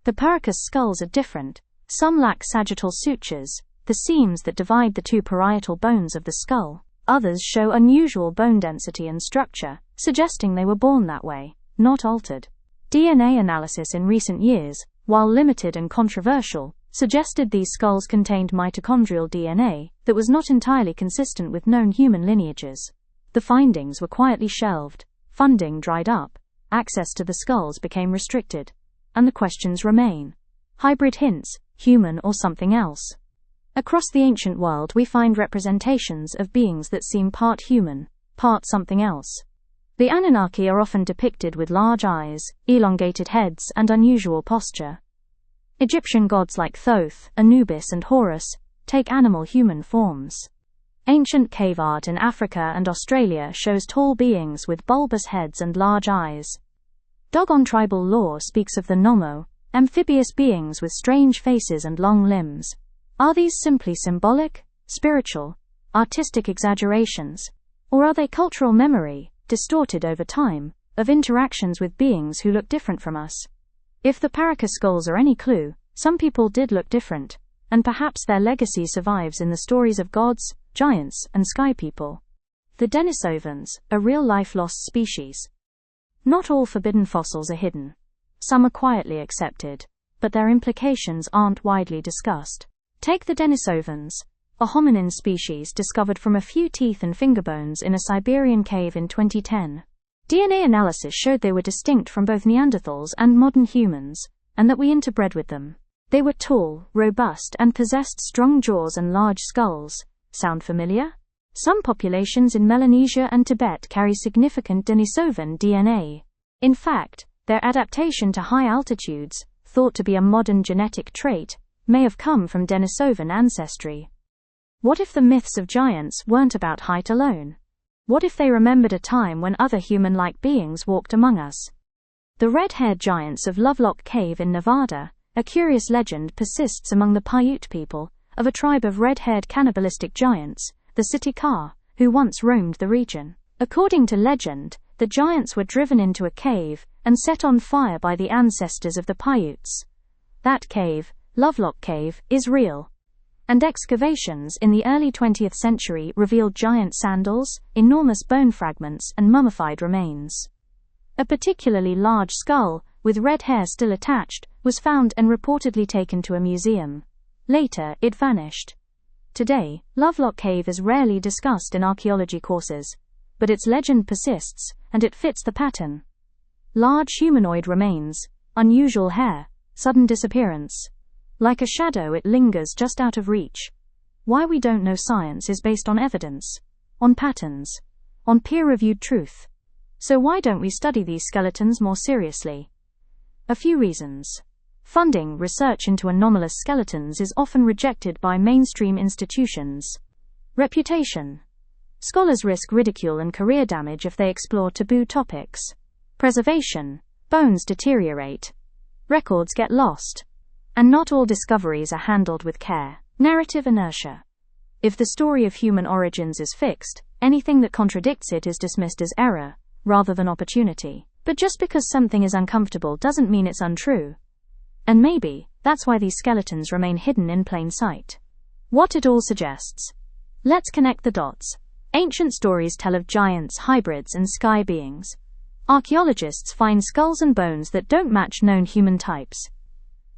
A: The Paracas skulls are different. Some lack sagittal sutures, the seams that divide the two parietal bones of the skull. Others show unusual bone density and structure, suggesting they were born that way, not altered. DNA analysis in recent years, while limited and controversial, suggested these skulls contained mitochondrial DNA that was not entirely consistent with known human lineages. The findings were quietly shelved, funding dried up, access to the skulls became restricted, and the questions remain. Hybrid hints, human or something else. Across the ancient world we find representations of beings that seem part human, part something else. The Anunnaki are often depicted with large eyes, elongated heads, and unusual posture. Egyptian gods like Thoth, Anubis, and Horus take animal-human forms. Ancient cave art in Africa and Australia shows tall beings with bulbous heads and large eyes. Dogon tribal lore speaks of the Nomo, amphibious beings with strange faces and long limbs. Are these simply symbolic, spiritual, artistic exaggerations? Or are they cultural memory, distorted over time, of interactions with beings who look different from us? If the Paracas skulls are any clue, some people did look different, and perhaps their legacy survives in the stories of gods, giants, and sky people. The Denisovans, a real-life lost species. Not all forbidden fossils are hidden. Some are quietly accepted, but their implications aren't widely discussed. Take the Denisovans, a hominin species discovered from a few teeth and finger bones in a Siberian cave in 2010. DNA analysis showed they were distinct from both Neanderthals and modern humans, and that we interbred with them. They were tall, robust, and possessed strong jaws and large skulls. Sound familiar? Some populations in Melanesia and Tibet carry significant Denisovan DNA. In fact, their adaptation to high altitudes, thought to be a modern genetic trait, may have come from Denisovan ancestry. What if the myths of giants weren't about height alone? What if they remembered a time when other human-like beings walked among us? The red-haired giants of Lovelock Cave in Nevada, a curious legend persists among the Paiute people, of a tribe of red-haired cannibalistic giants, the Sitikar, who once roamed the region. According to legend, the giants were driven into a cave and set on fire by the ancestors of the Paiutes. That cave, Lovelock Cave, is real. And excavations in the early 20th century revealed giant sandals, enormous bone fragments, and mummified remains. A particularly large skull, with red hair still attached, was found and reportedly taken to a museum. Later, it vanished. Today, Lovelock Cave is rarely discussed in archaeology courses, but its legend persists, and it fits the pattern. Large humanoid remains, unusual hair, sudden disappearance. Like a shadow, it lingers just out of reach. Why we don't know science is based on evidence, on patterns, on peer-reviewed truth. So why don't we study these skeletons more seriously? A few reasons. Funding research into anomalous skeletons is often rejected by mainstream institutions. Reputation. Scholars risk ridicule and career damage if they explore taboo topics. Preservation. Bones deteriorate. Records get lost. And not all discoveries are handled with care. Narrative inertia. If the story of human origins is fixed, Anything that contradicts it is dismissed as error, rather than opportunity. But just because something is uncomfortable doesn't mean it's untrue. And maybe that's why these skeletons remain hidden in plain sight. What it all suggests. Let's connect the dots. Ancient stories tell of giants, hybrids, and sky beings. Archaeologists find skulls and bones that don't match known human types.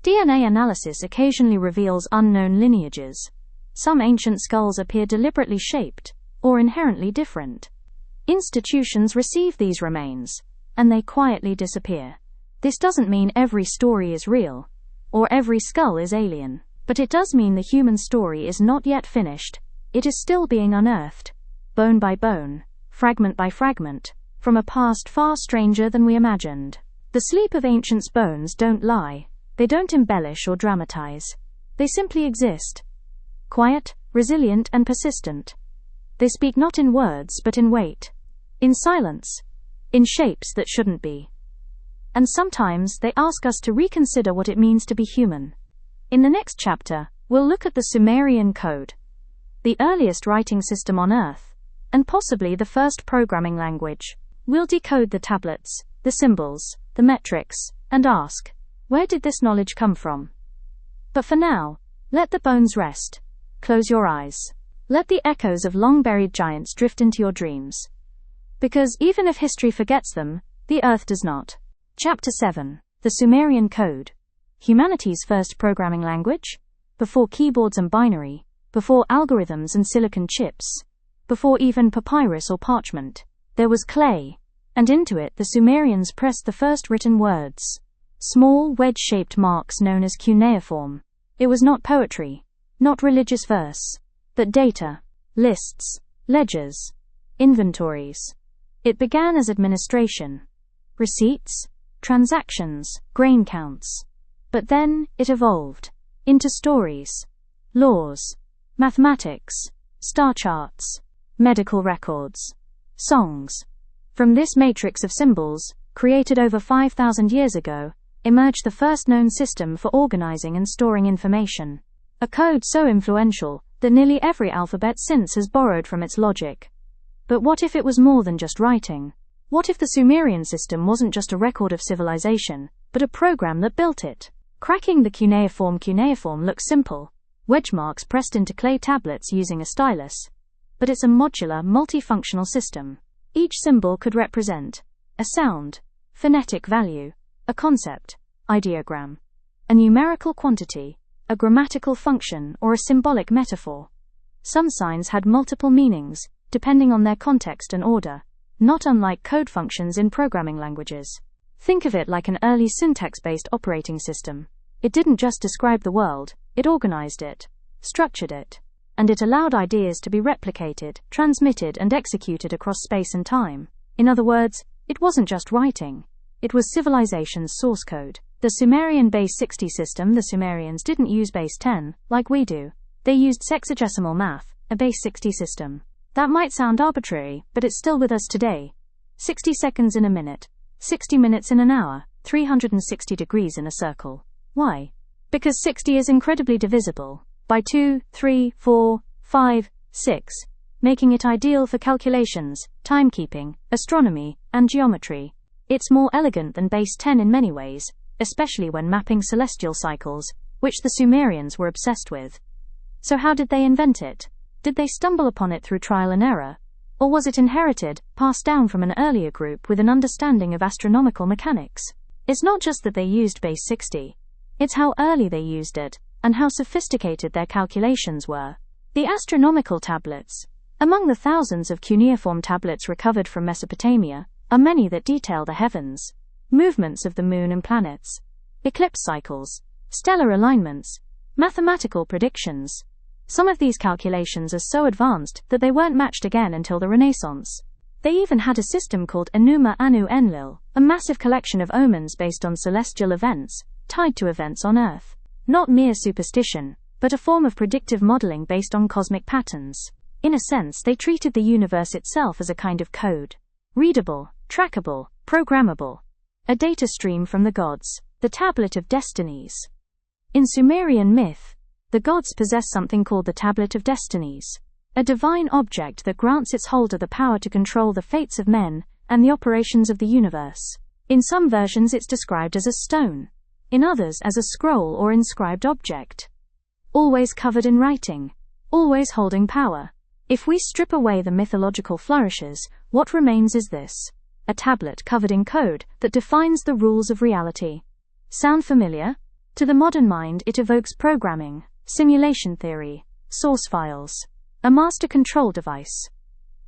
A: DNA analysis occasionally reveals unknown lineages. Some ancient skulls appear deliberately shaped, or inherently different. Institutions receive these remains, and they quietly disappear. This doesn't mean every story is real, or every skull is alien, but it does mean the human story is not yet finished. It is still being unearthed, bone by bone, fragment by fragment, from a past far stranger than we imagined. The sleep of ancients' bones don't lie, they don't embellish or dramatize. They simply exist. Quiet, resilient, and persistent. They speak not in words but in weight, in silence, in shapes that shouldn't be. And sometimes they ask us to reconsider what it means to be human. In the next chapter, we'll look at the Sumerian code, the earliest writing system on Earth, and possibly the first programming language. We'll decode the tablets, the symbols, the metrics, and ask, where did this knowledge come from? But for now, let the bones rest. Close your eyes. Let the echoes of long-buried giants drift into your dreams. Because even if history forgets them, the Earth does not. Chapter 7. The Sumerian Code. Humanity's first programming language? Before keyboards and binary, before algorithms and silicon chips, before even papyrus or parchment, there was clay, and into it the Sumerians pressed the first written words. Small, wedge-shaped marks known as cuneiform. It was not poetry, not religious verse, but data, lists, ledgers, inventories. It began as administration, receipts, transactions, grain counts. But then, it evolved into stories, laws, mathematics, star charts, medical records, songs. From this matrix of symbols, created over 5,000 years ago, emerged the first known system for organizing and storing information. A code so influential that nearly every alphabet since has borrowed from its logic. But what if it was more than just writing? What if the Sumerian system wasn't just a record of civilization, but a program that built it? Cracking the cuneiform looks simple. Wedge marks pressed into clay tablets using a stylus. But it's a modular, multifunctional system. Each symbol could represent a sound, phonetic value, a concept, ideogram, a numerical quantity, a grammatical function, or a symbolic metaphor. Some signs had multiple meanings, depending on their context and order, not unlike code functions in programming languages. Think of it like an early syntax-based operating system. It didn't just describe the world, it organized it, structured it, and it allowed ideas to be replicated, transmitted, and executed across space and time. In other words, it wasn't just writing. It was civilization's source code. The Sumerian base 60 system. The Sumerians didn't use base 10, like we do. They used sexagesimal math, a base 60 system. That might sound arbitrary, but it's still with us today. 60 seconds in a minute, 60 minutes in an hour, 360 degrees in a circle. Why? Because 60 is incredibly divisible by 2, 3, 4, 5, 6, making it ideal for calculations, timekeeping, astronomy, and geometry. It's more elegant than base 10 in many ways, especially when mapping celestial cycles, which the Sumerians were obsessed with. So how did they invent it? Did they stumble upon it through trial and error? Or was it inherited, passed down from an earlier group with an understanding of astronomical mechanics? It's not just that they used base 60. It's how early they used it, and how sophisticated their calculations were. The astronomical tablets. Among the thousands of cuneiform tablets recovered from Mesopotamia, are many that detail the heavens, movements of the moon and planets, eclipse cycles, stellar alignments, mathematical predictions. Some of these calculations are so advanced that they weren't matched again until the Renaissance. They even had a system called Enuma Anu Enlil, a massive collection of omens based on celestial events, tied to events on Earth. Not mere superstition, but a form of predictive modeling based on cosmic patterns. In a sense, they treated the universe itself as a kind of code. Readable, trackable, programmable. A data stream from the gods, the Tablet of Destinies. In Sumerian myth, the gods possess something called the Tablet of Destinies. A divine object that grants its holder the power to control the fates of men and the operations of the universe. In some versions it's described as a stone, in others as a scroll or inscribed object. Always covered in writing, always holding power. If we strip away the mythological flourishes, what remains is this: a tablet covered in code that defines the rules of reality. Sound familiar? To the modern mind it evokes programming, simulation theory, source files, a master control device.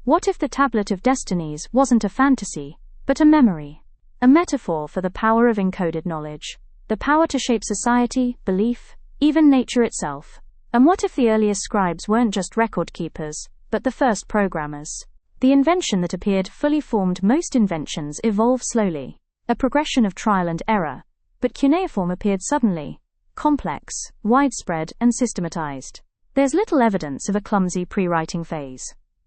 A: What if the tablet of destinies wasn't a fantasy, but a memory? A metaphor for the power of encoded knowledge, the power to shape society, belief, even nature itself. And what if the earliest scribes weren't just record keepers, but the first programmers? The invention that appeared fully formed. Most inventions evolve slowly, a progression of trial and error, but cuneiform appeared suddenly, complex, widespread, and systematized. There's little evidence of a clumsy pre-writing phase.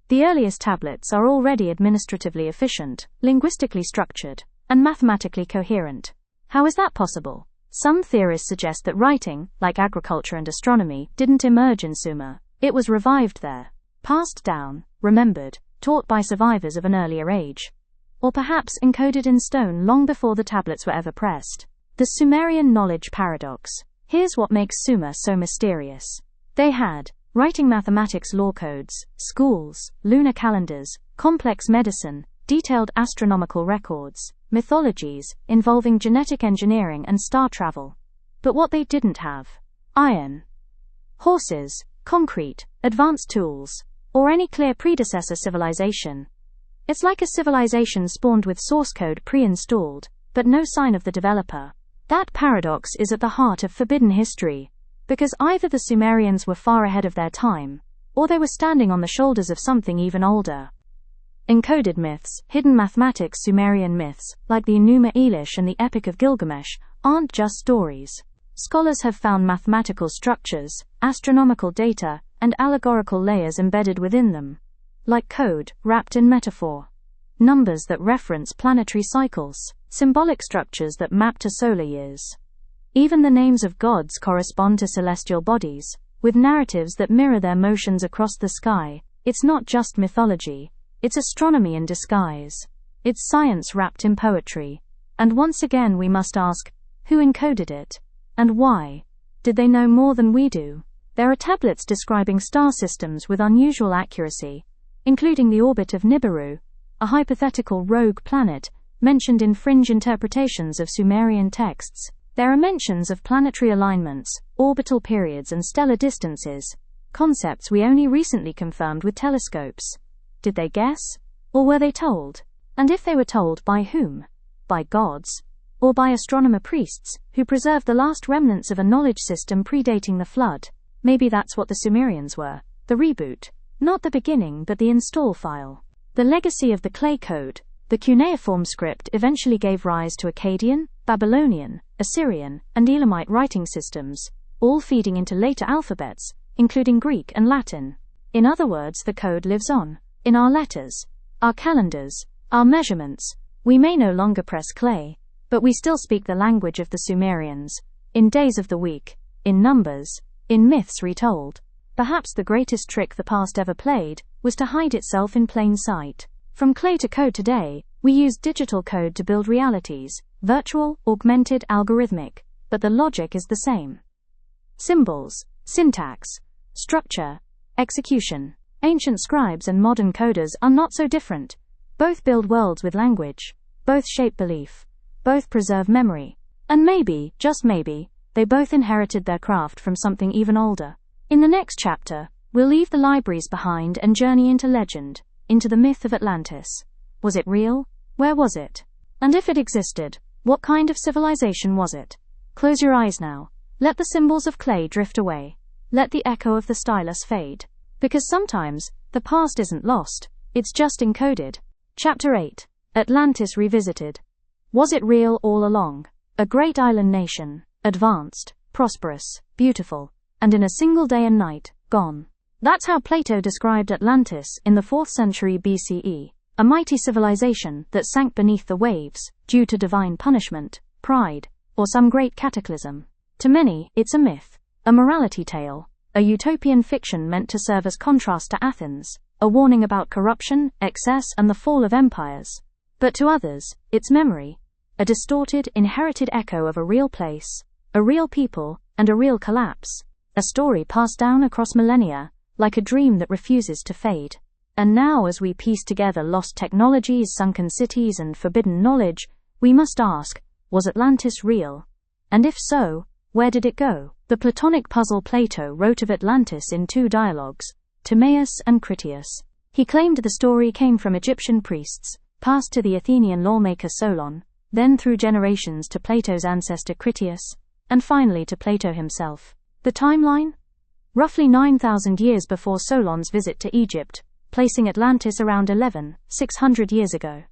A: The earliest tablets are already administratively efficient, linguistically structured, and mathematically coherent. How is that possible? Some theorists suggest that writing, like agriculture and astronomy, didn't emerge in Sumer. It was revived there, passed down, remembered, taught by survivors of an earlier age. Or perhaps encoded in stone long before the tablets were ever pressed. The Sumerian knowledge paradox. Here's what makes Sumer so mysterious. They had writing, mathematics, law codes, schools, lunar calendars, complex medicine, detailed astronomical records, mythologies involving genetic engineering and star travel. But what they didn't have: iron, horses, concrete, advanced tools, or any clear predecessor civilization. It's like a civilization spawned with source code pre-installed, but no sign of the developer. That paradox is at the heart of forbidden history, because either the Sumerians were far ahead of their time, or they were standing on the shoulders of something even older. Encoded myths, hidden mathematics. Sumerian myths, like the Enuma Elish and the Epic of Gilgamesh, aren't just stories. Scholars have found mathematical structures, astronomical data, and allegorical layers embedded within them. Like code, wrapped in metaphor. Numbers that reference planetary cycles, symbolic structures that map to solar years. Even the names of gods correspond to celestial bodies, with narratives that mirror their motions across the sky. It's not just mythology, it's astronomy in disguise. It's science wrapped in poetry. And once again we must ask, who encoded it? And why? Did they know more than we do? There are tablets describing star systems with unusual accuracy, including the orbit of Nibiru, a hypothetical rogue planet mentioned in fringe interpretations of Sumerian texts. There are mentions of planetary alignments, orbital periods, and stellar distances, concepts we only recently confirmed with telescopes. Did they guess? Or were they told? And if they were told, by whom? By gods? Or by astronomer priests, who preserved the last remnants of a knowledge system predating the flood? Maybe that's what the Sumerians were, the reboot. Not the beginning, but the install file. The legacy of the clay code, the cuneiform script, eventually gave rise to Akkadian, Babylonian, Assyrian, and Elamite writing systems, all feeding into later alphabets, including Greek and Latin. In other words, the code lives on. In our letters, our calendars, our measurements. We may no longer press clay, but we still speak the language of the Sumerians, in days of the week, in numbers, in myths retold. Perhaps the greatest trick the past ever played was to hide itself in plain sight. From clay to code today, we use digital code to build realities, virtual, augmented, algorithmic, but the logic is the same. Symbols, syntax, structure, execution. Ancient scribes and modern coders are not so different. Both build worlds with language. Both shape belief. Both preserve memory. And maybe, just maybe, they both inherited their craft from something even older. In the next chapter, we'll leave the libraries behind and journey into legend, into the myth of Atlantis. Was it real? Where was it? And if it existed, what kind of civilization was it? Close your eyes now. Let the symbols of clay drift away. Let the echo of the stylus fade. Because sometimes, the past isn't lost, it's just encoded. Chapter 8. Atlantis Revisited. Was it real all along? A great island nation, advanced, prosperous, beautiful, and in a single day and night, gone. That's how Plato described Atlantis in the 4th century BCE, a mighty civilization that sank beneath the waves, due to divine punishment, pride, or some great cataclysm. To many, it's a myth, a morality tale, a utopian fiction meant to serve as contrast to Athens, a warning about corruption, excess, and the fall of empires. But to others, it's memory, a distorted, inherited echo of a real place, a real people, and a real collapse, a story passed down across millennia, like a dream that refuses to fade. And now, as we piece together lost technologies, sunken cities, and forbidden knowledge, we must ask, was Atlantis real? And if so, where did it go? The Platonic puzzle. Plato wrote of Atlantis in two dialogues, Timaeus and Critias. He claimed the story came from Egyptian priests, passed to the Athenian lawmaker Solon, then through generations to Plato's ancestor Critias, and finally to Plato himself. The timeline? Roughly 9,000 years before Solon's visit to Egypt, placing Atlantis around 11,600 years ago.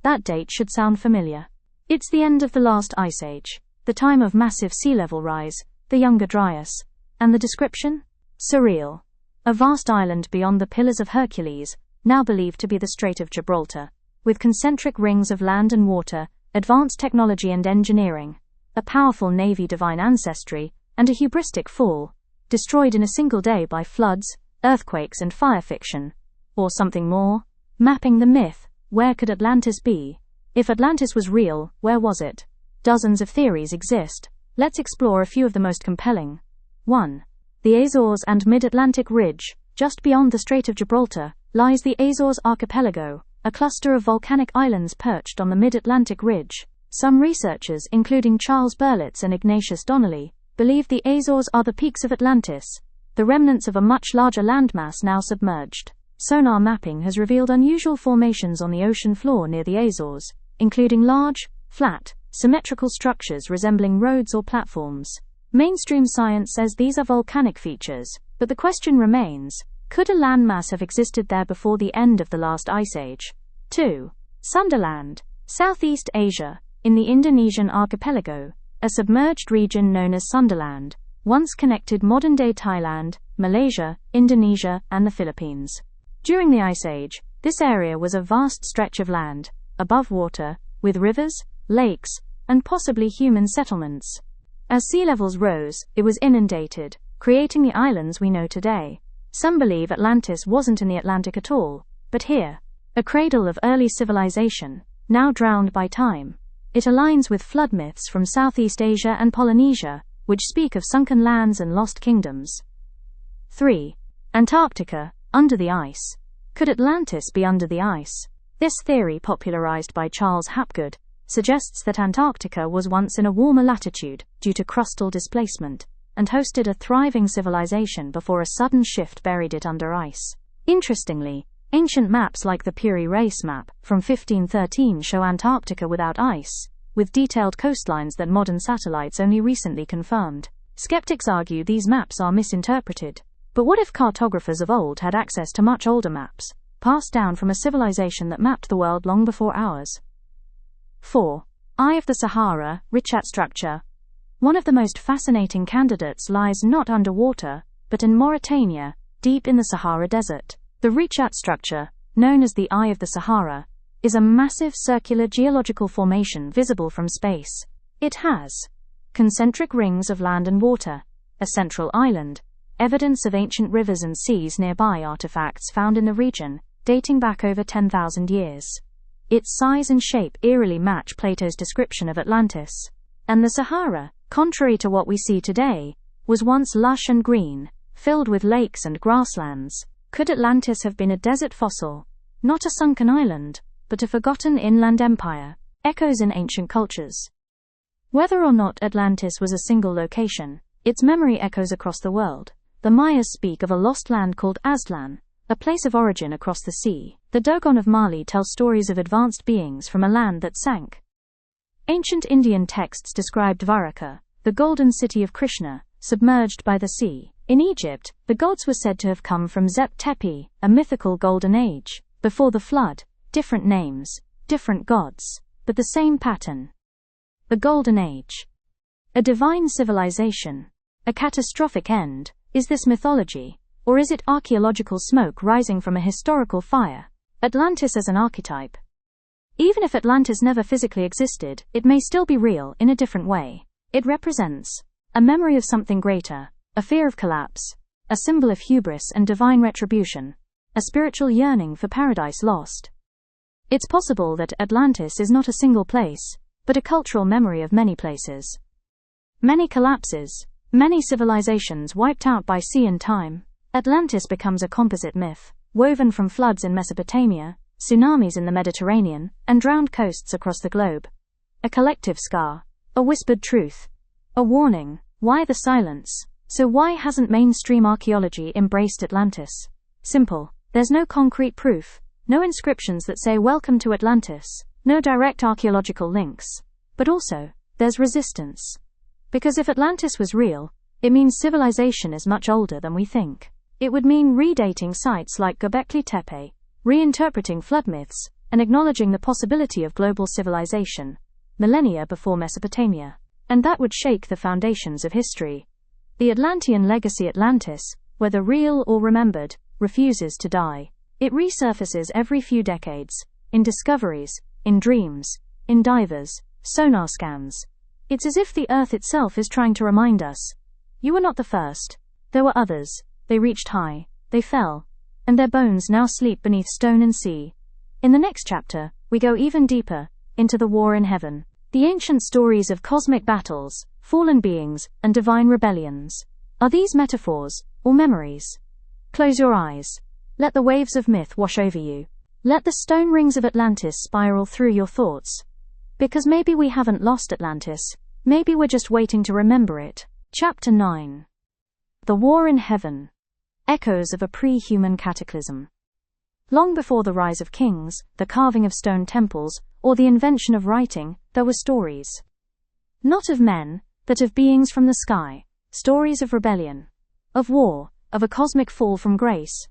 A: That date should sound familiar. It's the end of the last ice age, the time of massive sea level rise, the Younger Dryas. And the description? Surreal. A vast island beyond the Pillars of Hercules, now believed to be the Strait of Gibraltar, with concentric rings of land and water, advanced technology and engineering, a powerful navy, divine ancestry, and a hubristic fall, destroyed in a single day by floods, earthquakes, and fire. Fiction. Or something more? Mapping the myth, where could Atlantis be? If Atlantis was real, where was it? Dozens of theories exist. Let's explore a few of the most compelling. 1. The Azores and Mid-Atlantic Ridge. Just beyond the Strait of Gibraltar lies the Azores Archipelago, a cluster of volcanic islands perched on the Mid-Atlantic Ridge. Some researchers, including Charles Berlitz and Ignatius Donnelly, believe the Azores are the peaks of Atlantis, the remnants of a much larger landmass now submerged. Sonar mapping has revealed unusual formations on the ocean floor near the Azores, including large, flat, symmetrical structures resembling roads or platforms. Mainstream science says these are volcanic features, but the question remains, could a landmass have existed there before the end of the last ice age? 2. Sundaland, Southeast Asia, in the Indonesian archipelago, a submerged region known as Sundaland, once connected modern-day Thailand, Malaysia, Indonesia, and the Philippines. During the Ice Age, this area was a vast stretch of land, above water, with rivers, lakes, and possibly human settlements. As sea levels rose, it was inundated, creating the islands we know today. Some believe Atlantis wasn't in the Atlantic at all, but here, a cradle of early civilization, now drowned by time. It aligns with flood myths from Southeast Asia and Polynesia, which speak of sunken lands and lost kingdoms. 3. Antarctica, under the ice. Could Atlantis be under the ice? This theory, popularized by Charles Hapgood, suggests that Antarctica was once in a warmer latitude due to crustal displacement, and hosted a thriving civilization before a sudden shift buried it under ice. Interestingly, ancient maps like the Piri Reis map from 1513 show Antarctica without ice, with detailed coastlines that modern satellites only recently confirmed. Skeptics argue these maps are misinterpreted. But what if cartographers of old had access to much older maps, passed down from a civilization that mapped the world long before ours? 4. Eye of the Sahara, Richat structure. One of the most fascinating candidates lies not underwater, but in Mauritania, deep in the Sahara Desert. The Richat structure, known as the Eye of the Sahara, is a massive circular geological formation visible from space. It has concentric rings of land and water, a central island, evidence of ancient rivers and seas nearby, artifacts found in the region, dating back over 10,000 years. Its size and shape eerily match Plato's description of Atlantis. And the Sahara, contrary to what we see today, was once lush and green, filled with lakes and grasslands. Could Atlantis have been a desert fossil, not a sunken island, but a forgotten inland empire? Echoes in ancient cultures. Whether or not Atlantis was a single location, its memory echoes across the world. The Mayas speak of a lost land called Aztlan, a place of origin across the sea. The Dogon of Mali tell stories of advanced beings from a land that sank. Ancient Indian texts describe Dwarka, the golden city of Krishna, submerged by the sea. In Egypt, the gods were said to have come from Zep Tepi, a mythical golden age. Before the flood, different names, different gods, but the same pattern. The Golden Age. A divine civilization. A catastrophic end. Is this mythology, or is it archaeological smoke rising from a historical fire? Atlantis as an archetype. Even if Atlantis never physically existed, it may still be real in a different way. It represents a memory of something greater, a fear of collapse, a symbol of hubris and divine retribution, a spiritual yearning for paradise lost. It's possible that Atlantis is not a single place, but a cultural memory of many places. Many collapses, many civilizations wiped out by sea and time. Atlantis becomes a composite myth, woven from floods in Mesopotamia, tsunamis in the Mediterranean, and drowned coasts across the globe. A collective scar, a whispered truth, a warning. Why the silence? So why hasn't mainstream archaeology embraced Atlantis? Simple. There's no concrete proof, no inscriptions that say "Welcome to Atlantis," no direct archaeological links. But also, there's resistance. Because if Atlantis was real, it means civilization is much older than we think. It would mean redating sites like Göbekli Tepe, reinterpreting flood myths, and acknowledging the possibility of global civilization, millennia before Mesopotamia. And that would shake the foundations of history. The Atlantean legacy, Atlantis, whether real or remembered, refuses to die. It resurfaces every few decades, in discoveries, in dreams, in divers, sonar scans. It's as if the Earth itself is trying to remind us. You were not the first. There were others. They reached high. They fell. And their bones now sleep beneath stone and sea. In the next chapter, we go even deeper, into the war in heaven. The ancient stories of cosmic battles, fallen beings, and divine rebellions. Are these metaphors, or memories? Close your eyes. Let the waves of myth wash over you. Let the stone rings of Atlantis spiral through your thoughts. Because maybe we haven't lost Atlantis. Maybe we're just waiting to remember it. Chapter 9. The War in Heaven. Echoes of a pre-human cataclysm. Long before the rise of kings, the carving of stone temples, or the invention of writing, there were stories. Not of men, but of beings from the sky. Stories of rebellion, of war, of a cosmic fall from grace.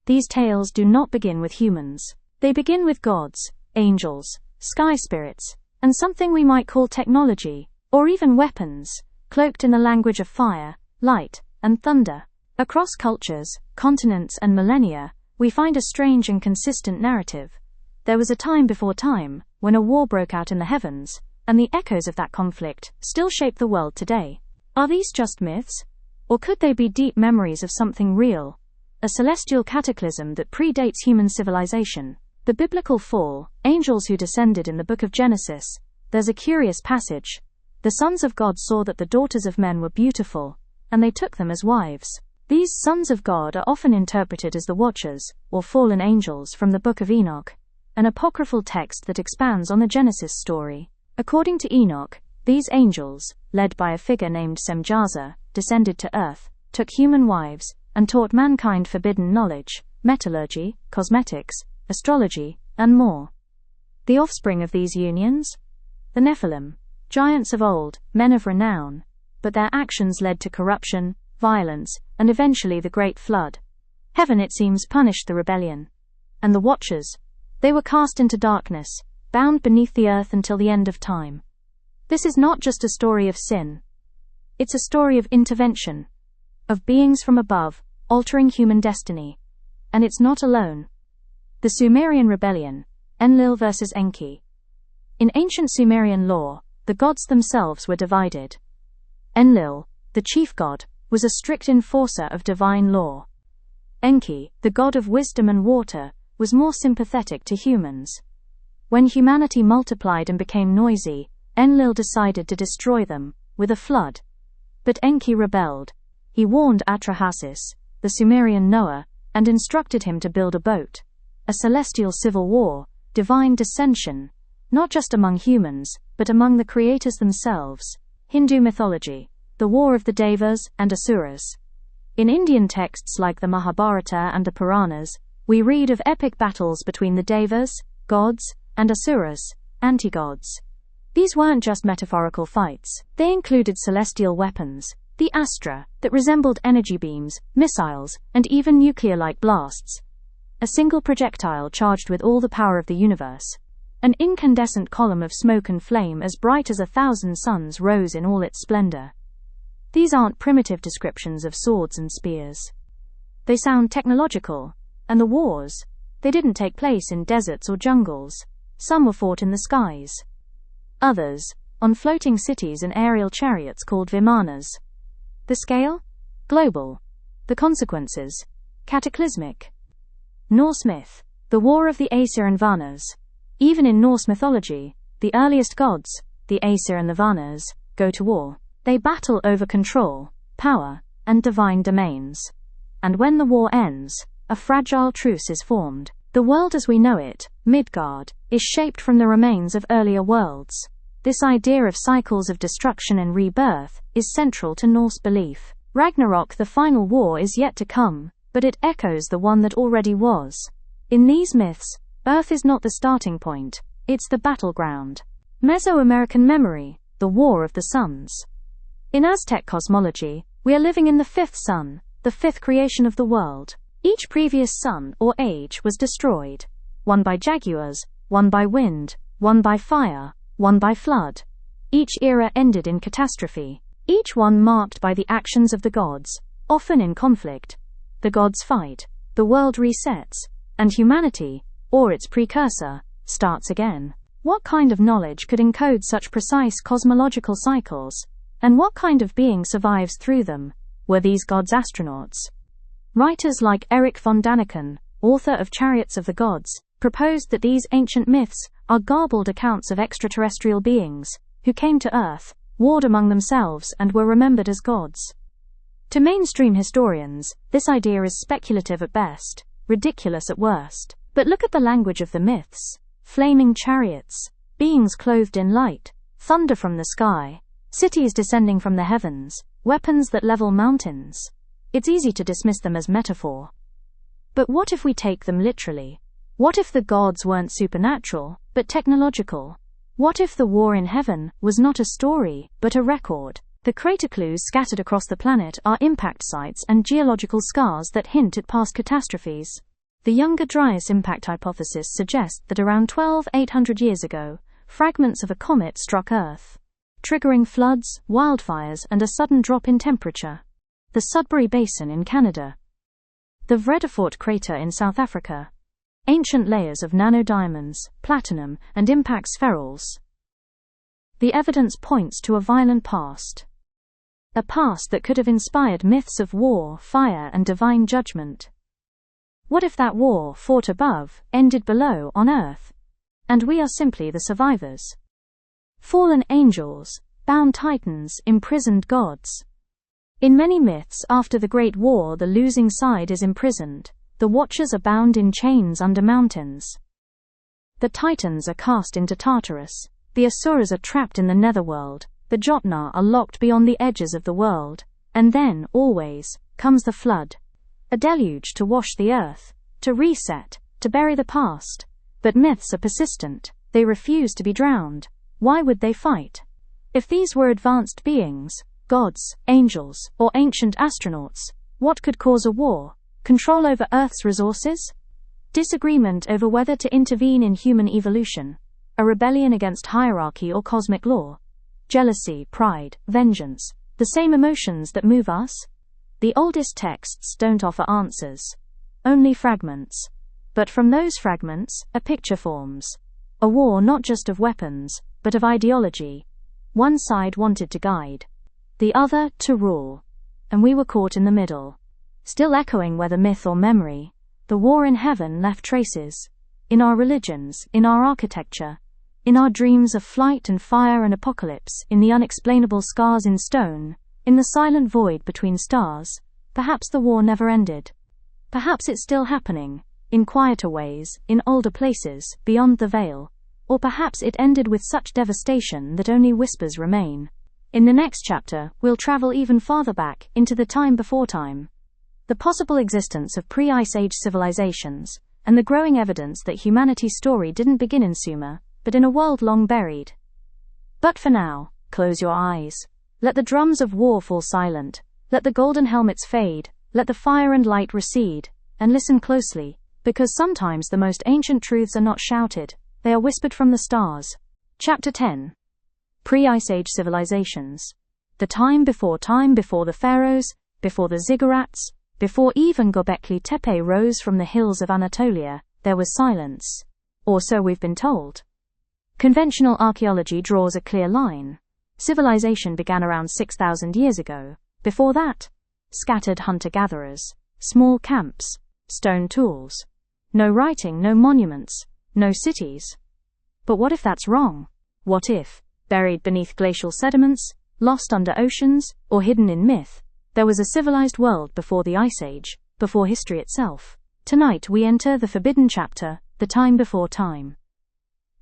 A: These tales do not begin with humans. They begin with gods, angels, sky spirits, and something we might call technology, or even weapons, cloaked in the language of fire, light, and thunder. Across cultures, continents, and millennia, we find a strange and consistent narrative. There was a time before time, when a war broke out in the heavens, and the echoes of that conflict still shape the world today. Are these just myths? Or could they be deep memories of something real? A celestial cataclysm that predates human civilization. The biblical fall, angels who descended in the book of Genesis. There's a curious passage. The sons of God saw that the daughters of men were beautiful, and they took them as wives. These sons of God are often interpreted as the Watchers, or fallen angels from the Book of Enoch, an apocryphal text that expands on the Genesis story. According to Enoch, these angels, led by a figure named Semjaza, descended to earth, took human wives, and taught mankind forbidden knowledge, metallurgy, cosmetics, astrology, and more. The offspring of these unions? The Nephilim, giants of old, men of renown, but their actions led to corruption, violence, and eventually the Great Flood. Heaven, it seems, punished the rebellion. And the Watchers? They were cast into darkness, bound beneath the earth until the end of time. This is not just a story of sin. It's a story of intervention, of beings from above, altering human destiny. And it's not alone. The Sumerian rebellion, Enlil versus Enki. In ancient Sumerian lore, the gods themselves were divided. Enlil, the chief god, was a strict enforcer of divine law. Enki, the god of wisdom and water, was more sympathetic to humans. When humanity multiplied and became noisy, Enlil decided to destroy them, with a flood. But Enki rebelled. He warned Atrahasis, the Sumerian Noah, and instructed him to build a boat. A celestial civil war, divine dissension, not just among humans, but among the creators themselves. Hindu mythology. The War of the Devas and Asuras. In Indian texts like the Mahabharata and the Puranas, we read of epic battles between the Devas, gods, and Asuras, anti-gods. These weren't just metaphorical fights. They included celestial weapons, the astra, that resembled energy beams, missiles, and even nuclear-like blasts. A single projectile charged with all the power of the universe. An incandescent column of smoke and flame as bright as 1,000 suns rose in all its splendor. These aren't primitive descriptions of swords and spears. They sound technological, and the wars, they didn't take place in deserts or jungles. Some were fought in the skies. Others, on floating cities and aerial chariots called vimanas. The scale? Global. The consequences. Cataclysmic. Norse myth. The War of the Aesir and Vanars. Even in Norse mythology, the earliest gods, the Aesir and the Vanars, go to war. They battle over control, power, and divine domains. And when the war ends, a fragile truce is formed. The world as we know it, Midgard, is shaped from the remains of earlier worlds. This idea of cycles of destruction and rebirth is central to Norse belief. Ragnarok, the final war, is yet to come, but it echoes the one that already was. In these myths, Earth is not the starting point, it's the battleground. Mesoamerican memory, the War of the Suns. In Aztec cosmology, we are living in the fifth sun, the fifth creation of the world. Each previous sun or age was destroyed. One by jaguars, one by wind, one by fire, one by flood. Each era ended in catastrophe. Each one marked by the actions of the gods, often in conflict. The gods fight, the world resets, and humanity, or its precursor, starts again. What kind of knowledge could encode such precise cosmological cycles? And what kind of being survives through them? Were these gods astronauts? Writers like Erich von Däniken, author of Chariots of the Gods, proposed that these ancient myths are garbled accounts of extraterrestrial beings who came to Earth, warred among themselves, and were remembered as gods. To mainstream historians, this idea is speculative at best, ridiculous at worst. But look at the language of the myths. Flaming chariots, beings clothed in light, thunder from the sky, cities descending from the heavens, weapons that level mountains. It's easy to dismiss them as metaphor. But what if we take them literally? What if the gods weren't supernatural, but technological? What if the war in heaven was not a story, but a record? The crater clues scattered across the planet are impact sites and geological scars that hint at past catastrophes. The Younger Dryas impact hypothesis suggests that around 12,800 years ago, fragments of a comet struck Earth, triggering floods, wildfires, and a sudden drop in temperature. The Sudbury Basin in Canada. The Vredefort crater in South Africa. Ancient layers of nanodiamonds, platinum, and impact spherules. The evidence points to a violent past. A past that could have inspired myths of war, fire, and divine judgment. What if that war, fought above, ended below on Earth? And we are simply the survivors. Fallen angels, bound titans, imprisoned gods. In many myths, after the Great War, the losing side is imprisoned. The Watchers are bound in chains under mountains. The Titans are cast into Tartarus. The Asuras are trapped in the netherworld. The Jotnar are locked beyond the edges of the world. And then, always, comes the flood. A deluge to wash the earth, to reset, to bury the past. But myths are persistent. They refuse to be drowned. Why would they fight? If these were advanced beings, gods, angels, or ancient astronauts, what could cause a war? Control over Earth's resources? Disagreement over whether to intervene in human evolution? A rebellion against hierarchy or cosmic law? Jealousy, pride, vengeance, the same emotions that move us? The oldest texts don't offer answers, only fragments. But from those fragments, a picture forms. A war not just of weapons, but of ideology. One side wanted to guide, the other to rule. And we were caught in the middle. Still echoing whether myth or memory, the war in heaven left traces. In our religions, in our architecture, in our dreams of flight and fire and apocalypse, in the unexplainable scars in stone, in the silent void between stars. Perhaps the war never ended. Perhaps it's still happening, in quieter ways, in older places, beyond the veil. Or perhaps it ended with such devastation that only whispers remain. In the next chapter, we'll travel even farther back, into the time before time. The possible existence of pre-Ice Age civilizations, and the growing evidence that humanity's story didn't begin in Sumer, but in a world long buried. But for now, close your eyes. Let the drums of war fall silent. Let the golden helmets fade. Let the fire and light recede. And listen closely, because sometimes the most ancient truths are not shouted, they are whispered from the stars. Chapter 10. Pre-Ice Age civilizations. The time before the pharaohs, before the ziggurats, before even Göbekli Tepe rose from the hills of Anatolia, there was silence. Or so we've been told. Conventional archaeology draws a clear line. Civilization began around 6,000 years ago. Before that, scattered hunter-gatherers, small camps, stone tools. No writing, no monuments, no cities. But what if that's wrong? What if, buried beneath glacial sediments, lost under oceans, or hidden in myth, there was a civilized world before the Ice Age, before history itself? Tonight we enter the forbidden chapter, the time before time.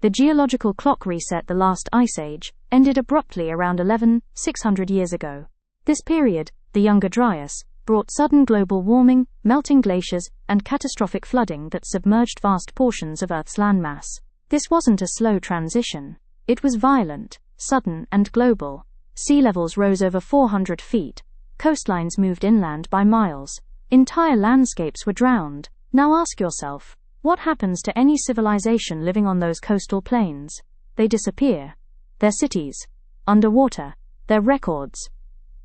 A: The geological clock reset the last Ice Age, ended abruptly around 11,600 years ago. This period, the Younger Dryas, brought sudden global warming, melting glaciers, and catastrophic flooding that submerged vast portions of Earth's landmass. This wasn't a slow transition. It was violent, sudden, and global. Sea levels rose over 400 feet. Coastlines moved inland by miles. Entire landscapes were drowned. Now ask yourself, what happens to any civilization living on those coastal plains? They disappear. Their cities, underwater. Their records,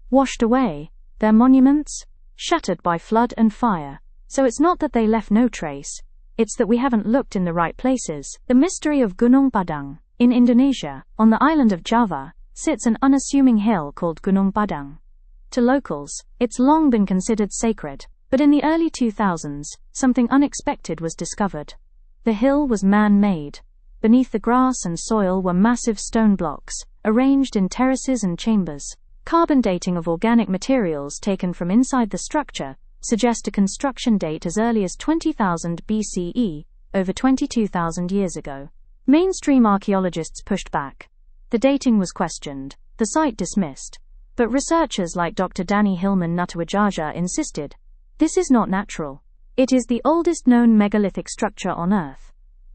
A: washed away. Their monuments, shattered by flood and fire. So it's not that they left no trace. It's that we haven't looked in the right places. The mystery of Gunung Padang. In Indonesia, on the island of Java, sits an unassuming hill called Gunung Padang. To locals, it's long been considered sacred. But in the early 2000s, something unexpected was discovered. The hill was man-made. Beneath the grass and soil were massive stone blocks, arranged in terraces and chambers. Carbon dating of organic materials taken from inside the structure suggest a construction date as early as 20,000 BCE, over 22,000 years ago. Mainstream archaeologists pushed back. The dating was questioned, the site dismissed. But researchers like Dr. Danny Hillman Natawajaja insisted, this is not natural. It is the oldest known megalithic structure on Earth.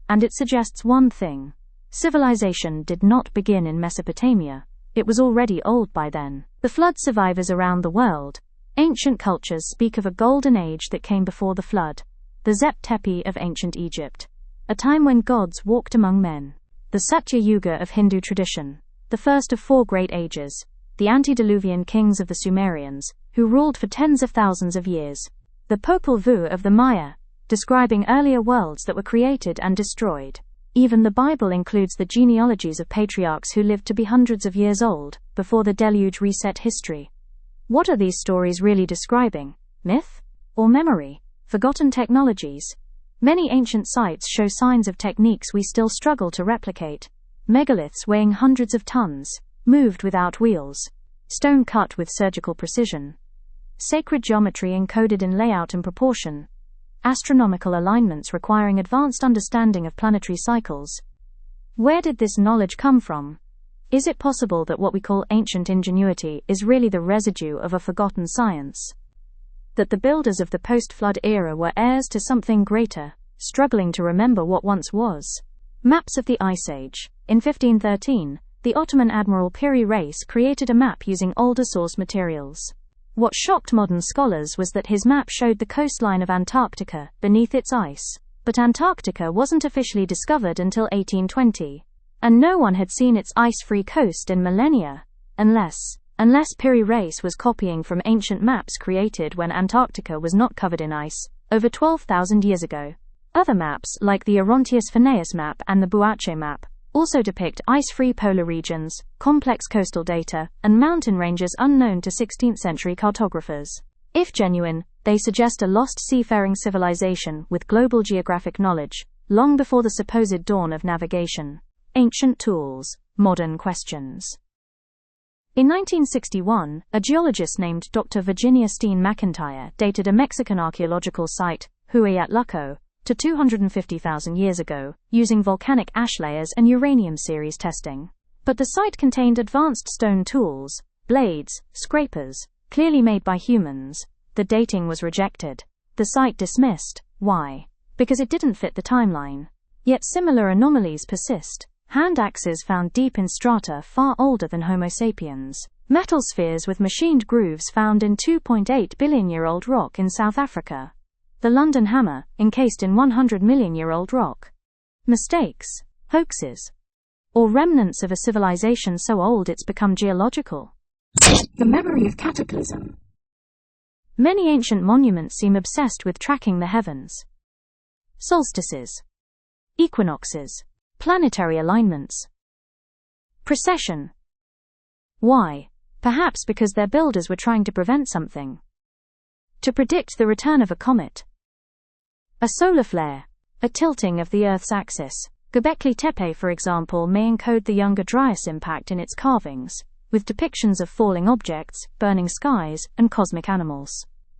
A: And it suggests one thing. Civilization did not begin in Mesopotamia. It was already old by then. The flood survivors around the world. Ancient cultures speak of a golden age that came before the flood. The Zep Tepi of ancient Egypt. A time when gods walked among men. The Satya Yuga of Hindu tradition. The first of four great ages. The antediluvian kings of the Sumerians, who ruled for tens of thousands of years. The Popol Vuh of the Maya, describing earlier worlds that were created and destroyed. Even the Bible includes the genealogies of patriarchs who lived to be hundreds of years old, before the deluge reset history. What are these stories really describing? Myth? Or memory? Forgotten technologies? Many ancient sites show signs of techniques we still struggle to replicate. Megaliths weighing hundreds of tons, moved without wheels. Stone cut with surgical precision. Sacred geometry encoded in layout and proportion. Astronomical alignments requiring advanced understanding of planetary cycles. Where did this knowledge come from? Is it possible that what we call ancient ingenuity is really the residue of a forgotten science? That the builders of the post-flood era were heirs to something greater, struggling to remember what once was? Maps of the Ice Age. In 1513, the Ottoman Admiral Piri Reis created a map using older source materials. What shocked modern scholars was that his map showed the coastline of Antarctica beneath its ice. But Antarctica wasn't officially discovered until 1820. And no one had seen its ice-free coast in millennia. Unless Piri Reis was copying from ancient maps created when Antarctica was not covered in ice, over 12,000 years ago. Other maps, like the Orontius Phineas map and the Buache map, also depict ice-free polar regions, complex coastal data, and mountain ranges unknown to 16th century cartographers. If genuine, they suggest a lost seafaring civilization with global geographic knowledge, long before the supposed dawn of navigation. Ancient tools, modern questions. In 1961, a geologist named Dr. Virginia Steen McIntyre dated a Mexican archaeological site, Hueyatlaco, to 250,000 years ago, using volcanic ash layers and uranium series testing. But the site contained advanced stone tools, blades, scrapers, clearly made by humans. The dating was rejected. The site dismissed. Why? Because it didn't fit the timeline. Yet similar anomalies persist. Hand axes found deep in strata far older than Homo sapiens. Metal spheres with machined grooves found in 2.8 billion-year-old rock in South Africa. The London hammer, encased in 100 million-year-old rock. Mistakes, hoaxes, or remnants of a civilization so old it's become geological. The memory of cataclysm. Many ancient monuments seem obsessed with tracking the heavens. Solstices, equinoxes, planetary alignments, precession. Why? Perhaps because their builders were trying to prevent something. to predict the return of a comet. A solar flare, a tilting of the Earth's axis. Göbekli Tepe, for example, may encode the Younger Dryas impact in its carvings, with depictions of falling objects, burning skies, and cosmic animals.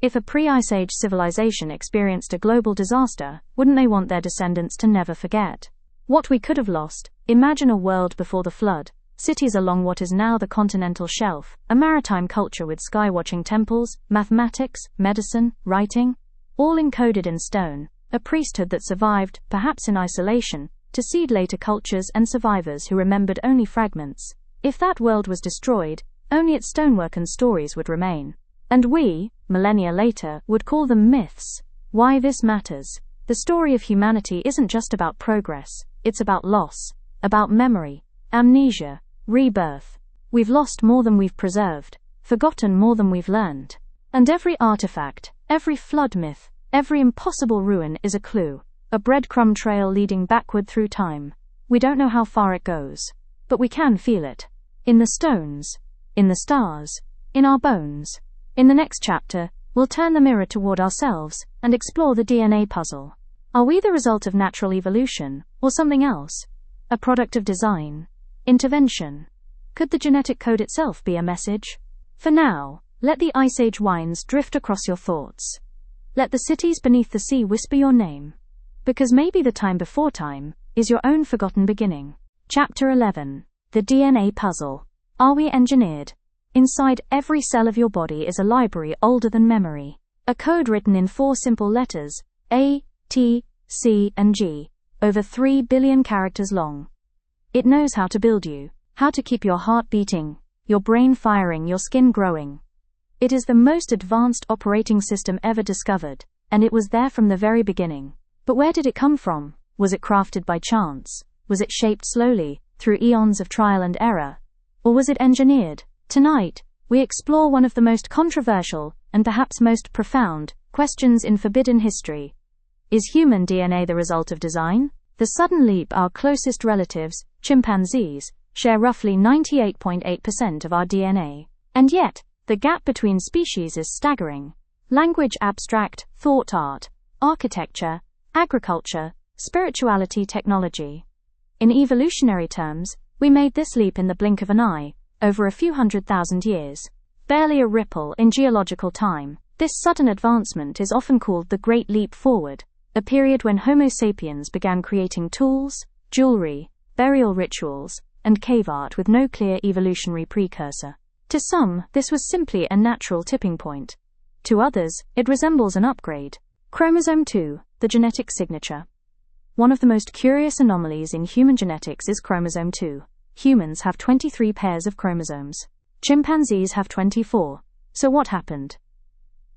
A: If a pre-Ice Age civilization experienced a global disaster, wouldn't they want their descendants to never forget what we could have lost? Imagine a world before the flood, cities along what is now the continental shelf, a maritime culture with sky-watching temples, mathematics, medicine, writing, all encoded in stone, a priesthood that survived, perhaps in isolation, to seed later cultures and survivors who remembered only fragments. If that world was destroyed, only its stonework and stories would remain. And we, millennia later, would call them myths. Why this matters? The story of humanity isn't just about progress, it's about loss, about memory, amnesia, rebirth. We've lost more than we've preserved, forgotten more than we've learned. And every artifact, every flood myth, every impossible ruin is a clue, a breadcrumb trail leading backward through time. We don't know how far it goes, but we can feel it. In the stones, in the stars, in our bones. In the next chapter, we'll turn the mirror toward ourselves and explore the DNA puzzle. Are we the result of natural evolution, or something else? A product of design? Intervention? Could the genetic code itself be a message? For now, let the Ice Age winds drift across your thoughts. Let the cities beneath the sea whisper your name. Because maybe the time before time is your own forgotten beginning. Chapter 11. The DNA Puzzle. Are we engineered? Inside every cell of your body is a library older than memory. A code written in 4 simple letters, A, T, C, and G, over 3 billion characters long. It knows how to build you, how to keep your heart beating, your brain firing, your skin growing. It is the most advanced operating system ever discovered, and it was there from the very beginning. But where did it come from? Was it crafted by chance? Was it shaped slowly, through eons of trial and error? Or was it engineered? Tonight, we explore one of the most controversial, and perhaps most profound, questions in forbidden history. Is human DNA the result of design? The sudden leap. Our closest relatives, chimpanzees, share roughly 98.8% of our DNA. And yet, the gap between species is staggering. Language, abstract, thought, art, architecture, agriculture, spirituality, technology. In evolutionary terms, we made this leap in the blink of an eye, over a few 100,000 years. Barely a ripple in geological time. This sudden advancement is often called the Great Leap Forward, a period when Homo sapiens began creating tools, jewelry, burial rituals, and cave art with no clear evolutionary precursor. To some, this was simply a natural tipping point. To others, it resembles an upgrade. Chromosome 2, the genetic signature. One of the most curious anomalies in human genetics is chromosome 2. Humans have 23 pairs of chromosomes. Chimpanzees have 24. So what happened?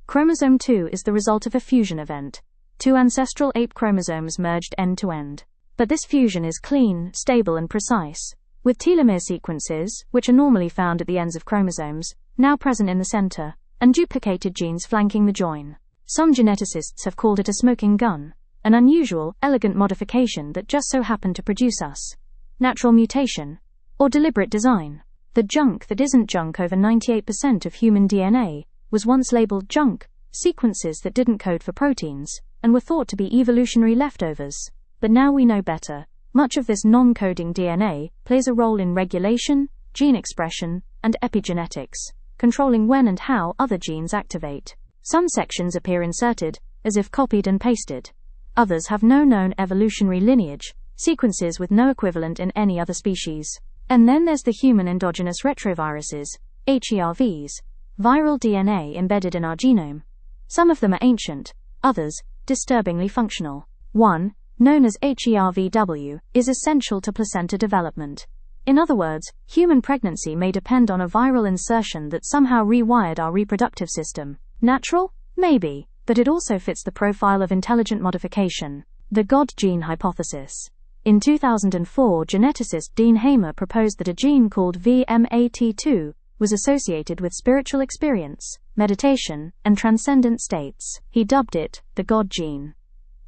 A: Chromosome 2 is the result of a fusion event. 2 ancestral ape chromosomes merged end to end. But this fusion is clean, stable, and precise, with telomere sequences, which are normally found at the ends of chromosomes, now present in the center, and duplicated genes flanking the join. Some geneticists have called it a smoking gun, an unusual, elegant modification that just so happened to produce us. Natural mutation, or deliberate design. The junk that isn't junk. Over 98% of human DNA was once labeled junk, sequences that didn't code for proteins, and were thought to be evolutionary leftovers. But now we know better. Much of this non-coding DNA plays a role in regulation, gene expression, and epigenetics, controlling when and how other genes activate. Some sections appear inserted, as if copied and pasted. Others have no known evolutionary lineage, sequences with no equivalent in any other species. And then there's the human endogenous retroviruses, HERVs, viral DNA embedded in our genome. Some of them are ancient, others, disturbingly functional. One, known as HERVW, is essential to placenta development. In other words, human pregnancy may depend on a viral insertion that somehow rewired our reproductive system. Natural? Maybe, but it also fits the profile of intelligent modification. The God gene hypothesis. In 2004, geneticist Dean Hamer proposed that a gene called VMAT2 was associated with spiritual experience, meditation, and transcendent states. He dubbed it the God gene.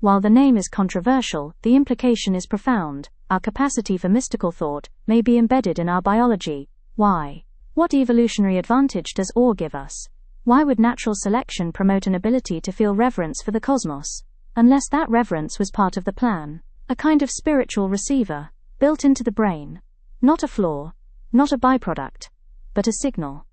A: While the name is controversial, the implication is profound. Our capacity for mystical thought may be embedded in our biology. Why? What evolutionary advantage does awe give us? Why would natural selection promote an ability to feel reverence for the cosmos, unless that reverence was part of the plan? A kind of spiritual receiver, built into the brain. Not a flaw, not a byproduct, but a signal.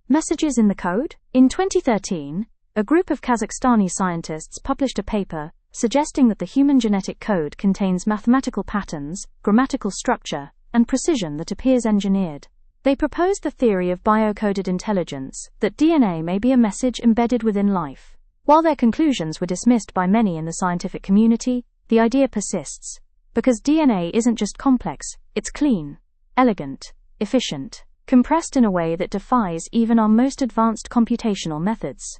A: Messages in the code? In 2013, a group of Kazakhstani scientists published a paper suggesting that the human genetic code contains mathematical patterns, grammatical structure, and precision that appears engineered. They proposed the theory of biocoded intelligence, that DNA may be a message embedded within life. While their conclusions were dismissed by many in the scientific community, the idea persists. Because DNA isn't just complex, it's clean, elegant, efficient, compressed in a way that defies even our most advanced computational methods.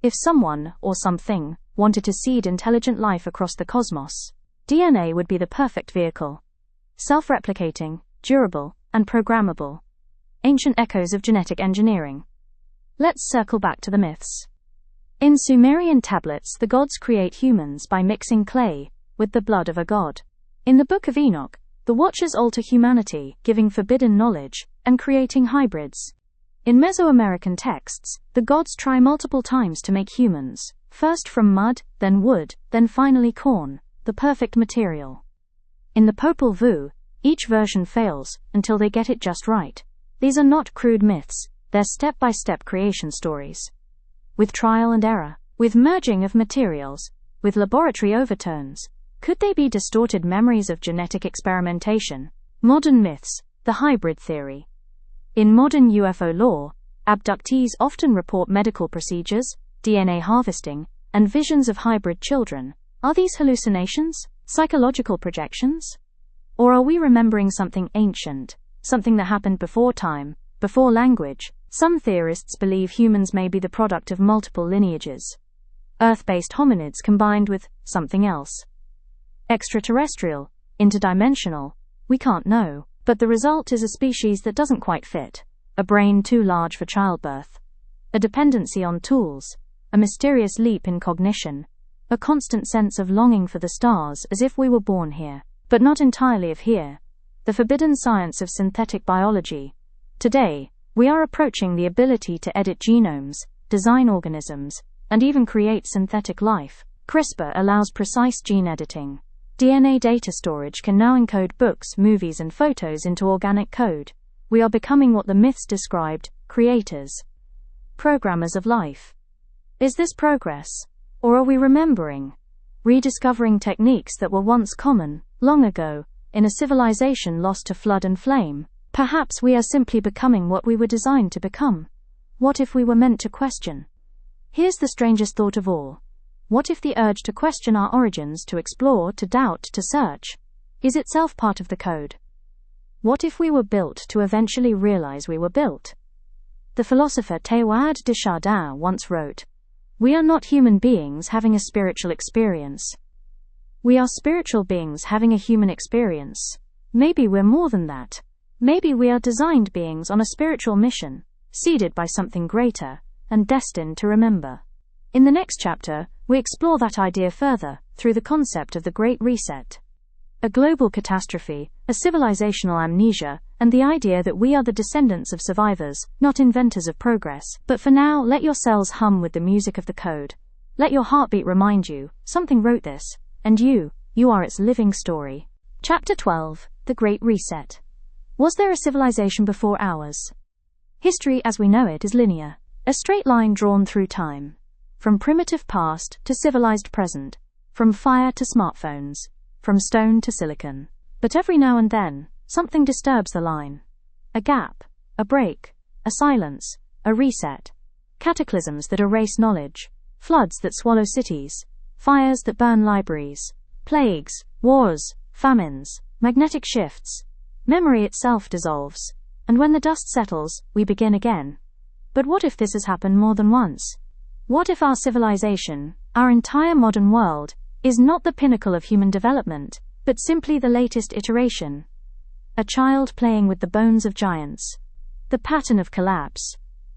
A: If someone, or something, wanted to seed intelligent life across the cosmos, DNA would be the perfect vehicle. Self-replicating, durable, and programmable. Ancient echoes of genetic engineering. Let's circle back to the myths. In Sumerian tablets, the gods create humans by mixing clay with the blood of a god. In the Book of Enoch, the Watchers alter humanity, giving forbidden knowledge and creating hybrids. In Mesoamerican texts, the gods try multiple times to make humans, first from mud, then wood, then finally corn, the perfect material. In the Popol Vuh, each version fails until they get it just right. These are not crude myths, they're step-by-step creation stories. With trial and error, with merging of materials, with laboratory overtones, could they be distorted memories of genetic experimentation? Modern myths, the hybrid theory. In modern UFO lore, abductees often report medical procedures, DNA harvesting, and visions of hybrid children. Are these hallucinations, psychological projections? Or are we remembering something ancient, something that happened before time, before language? Some theorists believe humans may be the product of multiple lineages. Earth-based hominids combined with something else. Extraterrestrial, interdimensional, we can't know, but the result is a species that doesn't quite fit. A brain too large for childbirth. A dependency on tools. A mysterious leap in cognition. A constant sense of longing for the stars as if we were born here, but not entirely of here. The forbidden science of synthetic biology. Today, we are approaching the ability to edit genomes, design organisms, and even create synthetic life. CRISPR allows precise gene editing. DNA data storage can now encode books, movies, and photos into organic code. We are becoming what the myths described, creators, programmers of life. Is this progress? Or are we remembering, rediscovering techniques that were once common, long ago, in a civilization lost to flood and flame? Perhaps we are simply becoming what we were designed to become. What if we were meant to question? Here's the strangest thought of all. What if the urge to question our origins, to explore, to doubt, to search, is itself part of the code? What if we were built to eventually realize we were built? The philosopher Teilhard de Chardin once wrote, "We are not human beings having a spiritual experience. We are spiritual beings having a human experience." Maybe we're more than that. Maybe we are designed beings on a spiritual mission, seeded by something greater, and destined to remember. In the next chapter, we explore that idea further, through the concept of the Great Reset. A global catastrophe, a civilizational amnesia, and the idea that we are the descendants of survivors, not inventors of progress. But for now, let your cells hum with the music of the code. Let your heartbeat remind you, something wrote this, and you are its living story. Chapter 12, The Great Reset. Was there a civilization before ours? History as we know it is linear, a straight line drawn through time. From primitive past to civilized present, from fire to smartphones, from stone to silicon. But every now and then, something disturbs the line. A gap, a break, a silence, a reset. Cataclysms that erase knowledge, floods that swallow cities, fires that burn libraries, plagues, wars, famines, magnetic shifts. Memory itself dissolves, and when the dust settles, we begin again. But what if this has happened more than once? What if our civilization, our entire modern world, is not the pinnacle of human development, but simply the latest iteration? A child playing with the bones of giants. The pattern of collapse.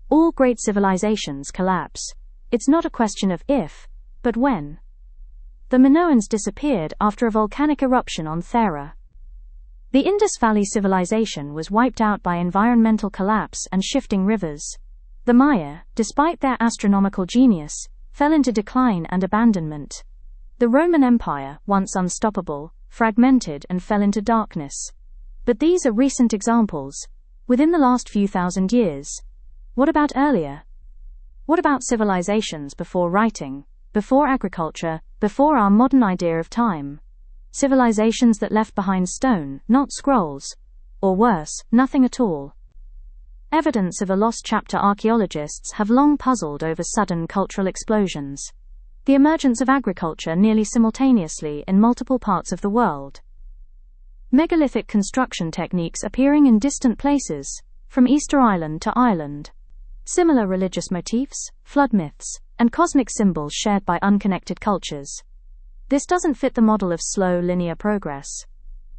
A: All great civilizations collapse. It's not a question of if, but when. The Minoans disappeared after a volcanic eruption on Thera. The Indus Valley civilization was wiped out by environmental collapse and shifting rivers. The Maya, despite their astronomical genius, fell into decline and abandonment. The Roman Empire, once unstoppable, fragmented and fell into darkness. But these are recent examples, within the last few thousand years. What about earlier? What about civilizations before writing, before agriculture, before our modern idea of time? Civilizations that left behind stone, not scrolls. Or worse, nothing at all. Evidence of a lost chapter. Archaeologists have long puzzled over sudden cultural explosions. The emergence of agriculture nearly simultaneously in multiple parts of the world. Megalithic construction techniques appearing in distant places, from Easter Island to Ireland. Similar religious motifs, flood myths, and cosmic symbols shared by unconnected cultures. This doesn't fit the model of slow linear progress.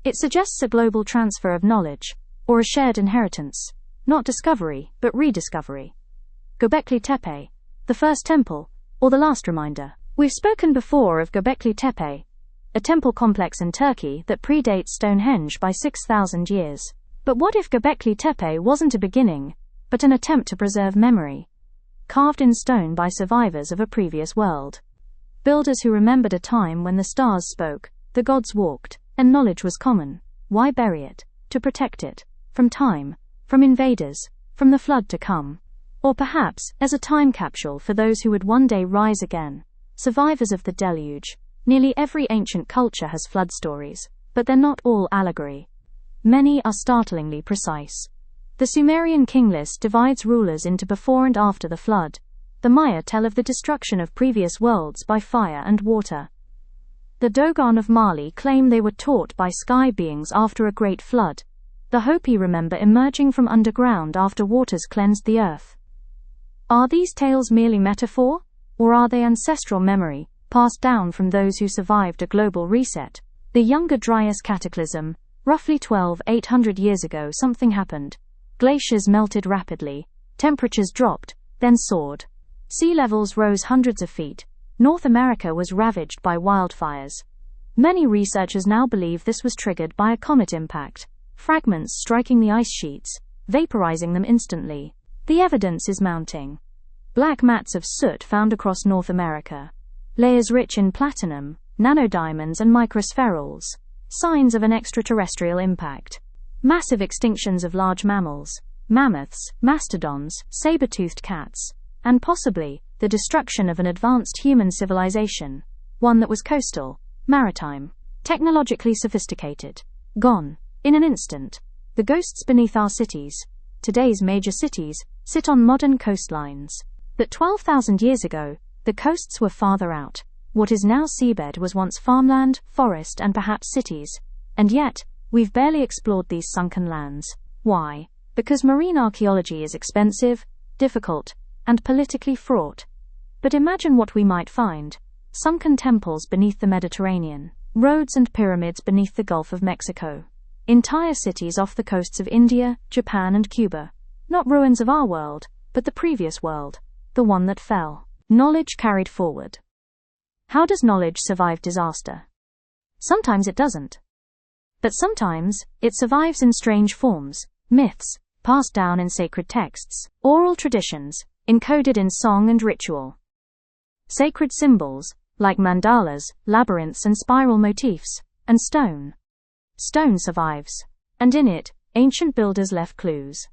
A: It suggests a global transfer of knowledge, or a shared inheritance, not discovery, but rediscovery. Göbekli Tepe, the first temple, or the last reminder. We've spoken before of Göbekli Tepe, a temple complex in Turkey that predates Stonehenge by 6,000 years. But what if Göbekli Tepe wasn't a beginning, but an attempt to preserve memory, carved in stone by survivors of a previous world? Builders who remembered a time when the stars spoke, the gods walked, and knowledge was common. Why bury it? To protect it. From time, from invaders, from the flood to come. Or perhaps, as a time capsule for those who would one day rise again. Survivors of the deluge. Nearly every ancient culture has flood stories, but they're not all allegory. Many are startlingly precise. The Sumerian King List divides rulers into before and after the flood. The Maya tell of the destruction of previous worlds by fire and water. The Dogon of Mali claim they were taught by sky beings after a great flood. The Hopi remember emerging from underground after waters cleansed the earth. Are these tales merely metaphor, or are they ancestral memory, passed down from those who survived a global reset? The Younger Dryas Cataclysm, roughly 12,800 years ago, something happened. Glaciers melted rapidly, temperatures dropped, then soared. Sea levels rose hundreds of feet. North America was ravaged by wildfires. Many researchers now believe this was triggered by a comet impact. Fragments striking the ice sheets, vaporizing them instantly. The evidence is mounting. Black mats of soot found across North America. Layers rich in platinum, nanodiamonds and microspherules. Signs of an extraterrestrial impact. Massive extinctions of large mammals. Mammoths, mastodons, saber-toothed cats. And possibly, the destruction of an advanced human civilization. One that was coastal, maritime, technologically sophisticated. Gone. In an instant. The ghosts beneath our cities, today's major cities, sit on modern coastlines. But 12,000 years ago, the coasts were farther out. What is now seabed was once farmland, forest and perhaps cities. And yet, we've barely explored these sunken lands. Why? Because marine archaeology is expensive, difficult, and politically fraught. But imagine what we might find. Sunken temples beneath the Mediterranean, roads and pyramids beneath the Gulf of Mexico. Entire cities off the coasts of India, Japan and Cuba. Not ruins of our world, but the previous world, the one that fell. Knowledge carried forward. How does knowledge survive disaster? Sometimes it doesn't. But sometimes, it survives in strange forms, myths, passed down in sacred texts, oral traditions, encoded in song and ritual. Sacred symbols, like mandalas, labyrinths and spiral motifs, and stone. Stone survives, and in it, ancient builders left clues.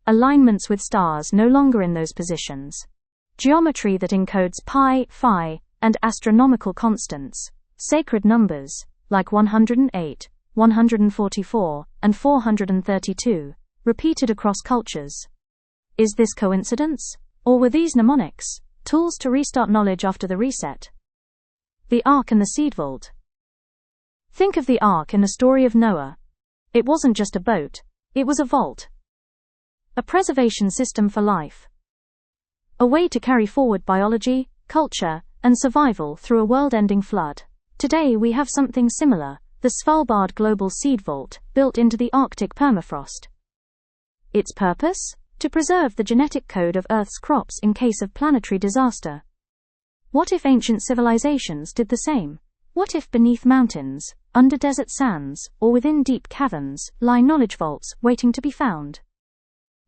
A: Alignments with stars no longer in those positions. Geometry that encodes pi, phi, and astronomical constants. Sacred numbers, like 108, 144, and 432, repeated across cultures. Is this coincidence? Or were these mnemonics, tools to restart knowledge after the reset? The Ark and the Seed Vault. Think of the Ark in the story of Noah. It wasn't just a boat, it was a vault. A preservation system for life. A way to carry forward biology, culture, and survival through a world-ending flood. Today we have something similar, the Svalbard Global Seed Vault, built into the Arctic permafrost. Its purpose? To preserve the genetic code of Earth's crops in case of planetary disaster. What if ancient civilizations did the same? What if beneath mountains, under desert sands, or within deep caverns, lie knowledge vaults waiting to be found?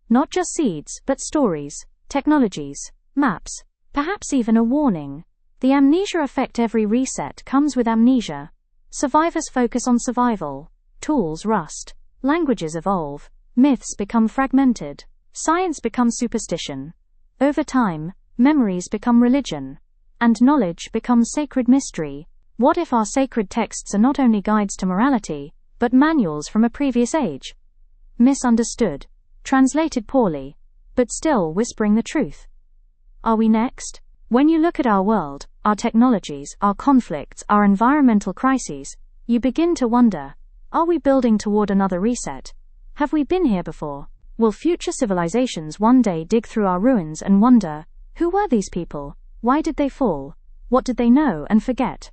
A: Not just seeds, but stories. technologies, maps, perhaps even a warning. The amnesia effect. Every reset comes with amnesia. Survivors focus on survival. Tools rust. Languages evolve. Myths become fragmented. Science becomes superstition. Over time, memories become religion. And knowledge becomes sacred mystery. What if our sacred texts are not only guides to morality, but manuals from a previous age? Misunderstood. Translated poorly. But still whispering the truth. Are we next? When you look at our world, our technologies, our conflicts, our environmental crises, you begin to wonder, are we building toward another reset? Have we been here before? Will future civilizations one day dig through our ruins and wonder, who were these people? Why did they fall? What did they know and forget?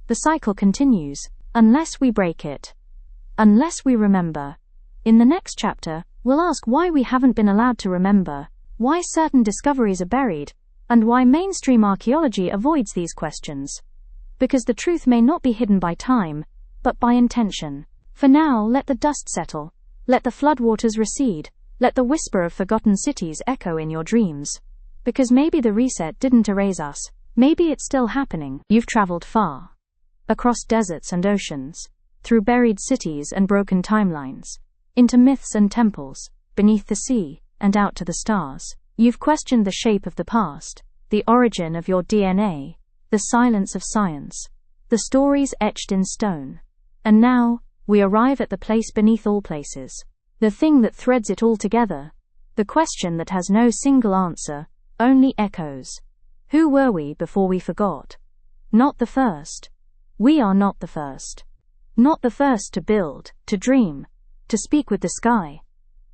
A: The cycle continues, unless we break it. Unless we remember. In the next chapter, we'll ask why we haven't been allowed to remember, why certain discoveries are buried, and why mainstream archaeology avoids these questions. Because the truth may not be hidden by time, but by intention. For now, let the dust settle. Let the floodwaters recede. Let the whisper of forgotten cities echo in your dreams. Because maybe the reset didn't erase us. Maybe it's still happening. You've traveled far. Across deserts and oceans. Through buried cities and broken timelines. Into myths and temples. Beneath the sea, and out to the stars. You've questioned the shape of the past. The origin of your DNA. The silence of science. The stories etched in stone. And now, we arrive at the place beneath all places. The thing that threads it all together. The question that has no single answer, only echoes. Who were we before we forgot? Not the first. We are not the first. Not the first to build, to dream, to speak with the sky.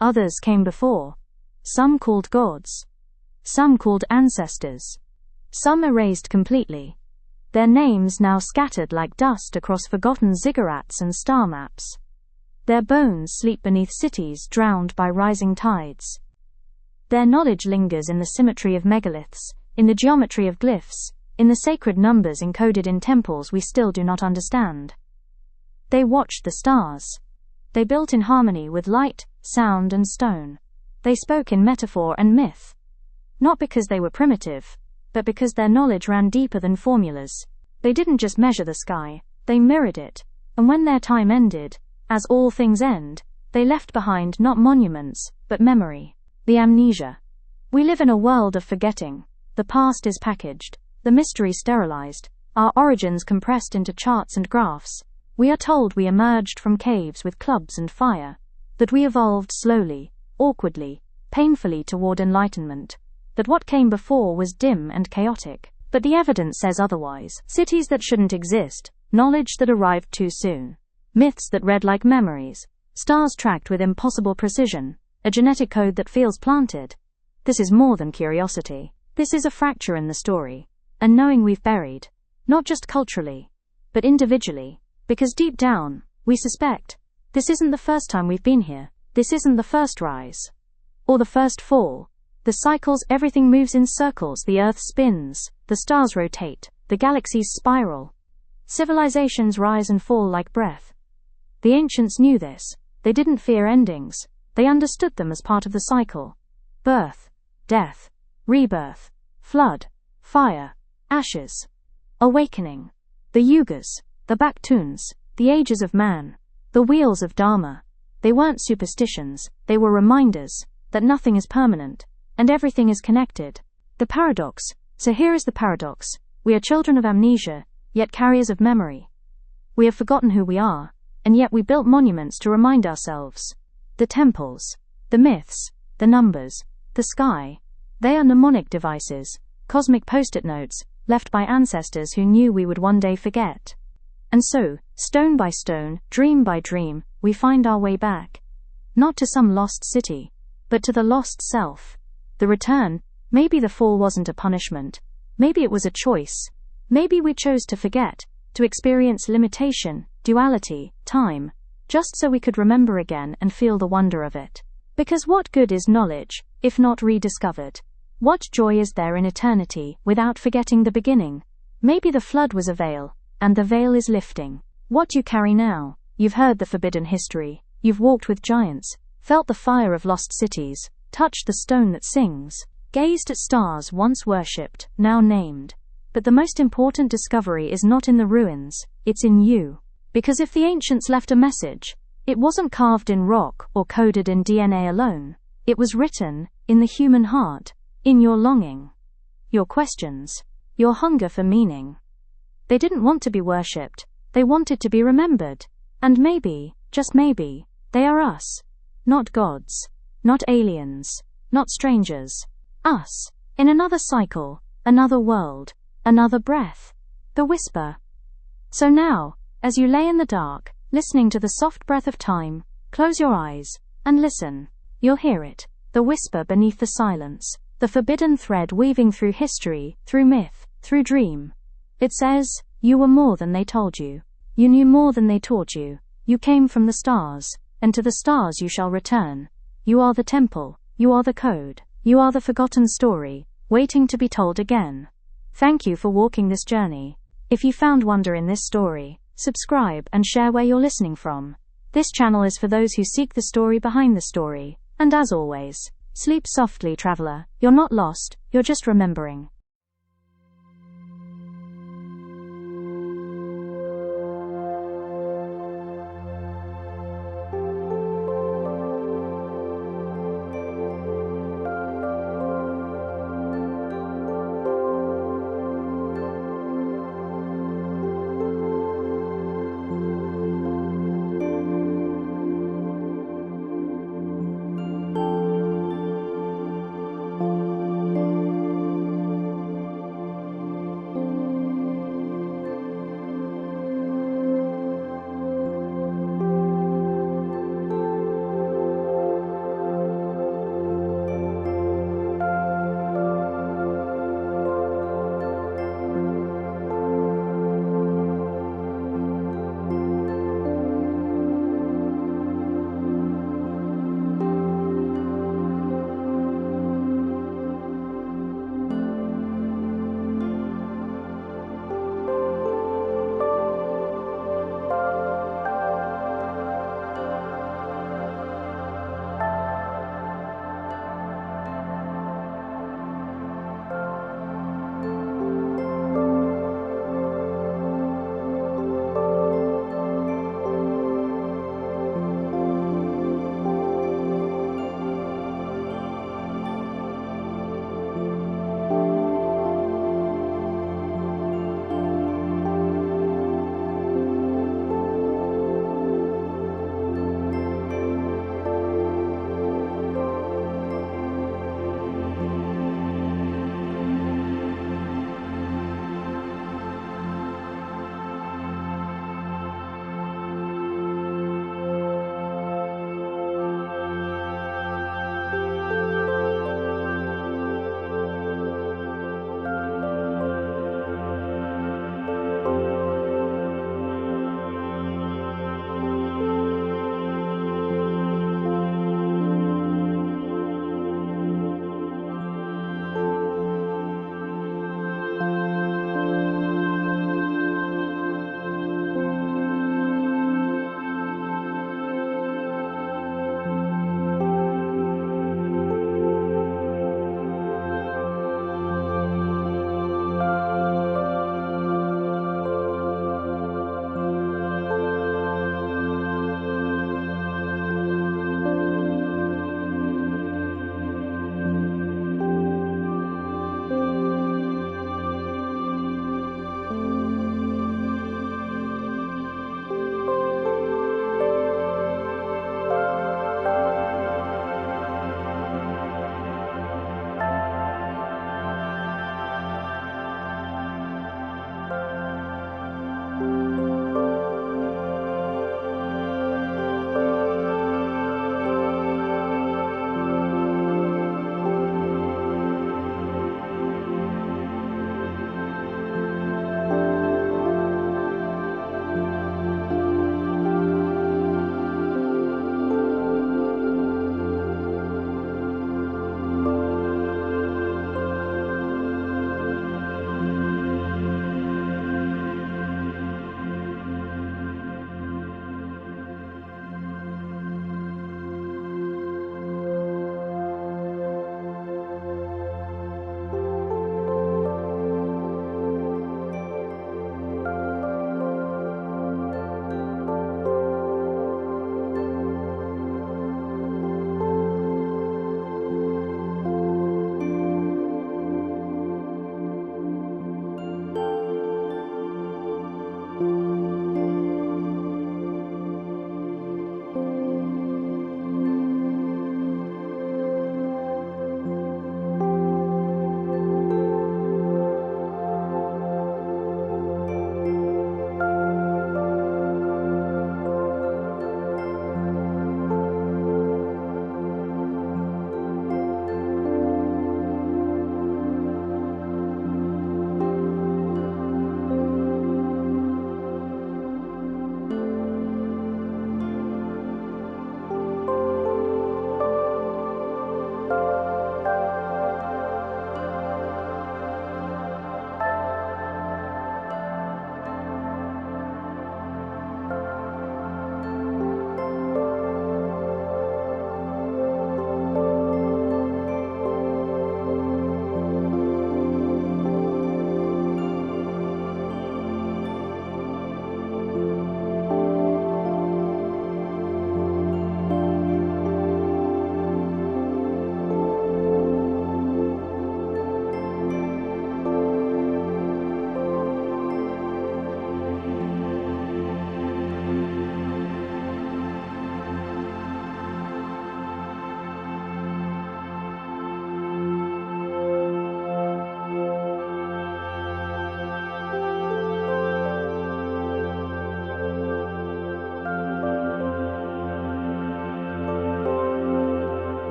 A: Others came before. Some called gods. Some called ancestors. Some erased completely. Their names now scattered like dust across forgotten ziggurats and star maps. Their bones sleep beneath cities drowned by rising tides. Their knowledge lingers in the symmetry of megaliths, in the geometry of glyphs, in the sacred numbers encoded in temples we still do not understand. They watched the stars. They built in harmony with light, sound, and stone. They spoke in metaphor and myth. Not because they were primitive, but because their knowledge ran deeper than formulas. They didn't just measure the sky, they mirrored it, and when their time ended, as all things end, they left behind not monuments, but memory. The amnesia. We live in a world of forgetting. The past is packaged, the mystery sterilized, our origins compressed into charts and graphs. We are told we emerged from caves with clubs and fire, that we evolved slowly, awkwardly, painfully toward enlightenment, that what came before was dim and chaotic. But the evidence says otherwise. Cities that shouldn't exist, knowledge that arrived too soon, myths that read like memories, stars tracked with impossible precision, a genetic code that feels planted. This is more than curiosity. This is a fracture in the story, a knowing we've buried, not just culturally, but individually, because deep down, we suspect, this isn't the first time we've been here, this isn't the first rise, or the first fall. The cycles, everything moves in circles, the earth spins, the stars rotate, the galaxies spiral. Civilizations rise and fall like breath. The ancients knew this. They didn't fear endings. They understood them as part of the cycle. Birth, death, rebirth, flood, fire, ashes, awakening. The yugas, the Baktuns, the ages of man, the wheels of Dharma. They weren't superstitions, they were reminders that nothing is permanent, and everything is connected. The paradox. So here is the paradox. We are children of amnesia, yet carriers of memory. We have forgotten who we are, and yet we built monuments to remind ourselves. The temples, the myths, the numbers, the sky, they are mnemonic devices, cosmic post-it notes, left by ancestors who knew we would one day forget. And so, stone by stone, dream by dream, we find our way back. Not to some lost city, but to the lost self. The return. Maybe the fall wasn't a punishment. Maybe it was a choice. Maybe we chose to forget, to experience limitation, duality, time, just so we could remember again and feel the wonder of it. Because what good is knowledge, if not rediscovered? What joy is there in eternity, without forgetting the beginning? Maybe the flood was a veil, and the veil is lifting. What you carry now? You've heard the forbidden history. You've walked with giants, felt the fire of lost cities, touched the stone that sings, gazed at stars once worshipped, now named. But the most important discovery is not in the ruins, it's in you. Because if the ancients left a message, it wasn't carved in rock or coded in DNA alone. It was written in the human heart, in your longing, your questions, your hunger for meaning. They didn't want to be worshipped, they wanted to be remembered. And maybe, just maybe, they are us. Not gods, not aliens, not strangers. Us, in another cycle, another world, another breath. The whisper. So now, as you lay in the dark, listening to the soft breath of time, close your eyes and listen. You'll hear it, the whisper beneath the silence, the forbidden thread weaving through history, through myth, through dream. It says, you were more than they told you. You knew more than they taught you. You came from the stars, and to the stars you shall return. You are the temple, you are the code, you are the forgotten story, waiting to be told again. Thank you for walking this journey. If you found wonder in this story, subscribe and share where you're listening from. This channel is for those who seek the story behind the story. And as always, sleep softly, traveler. You're not lost, you're just remembering.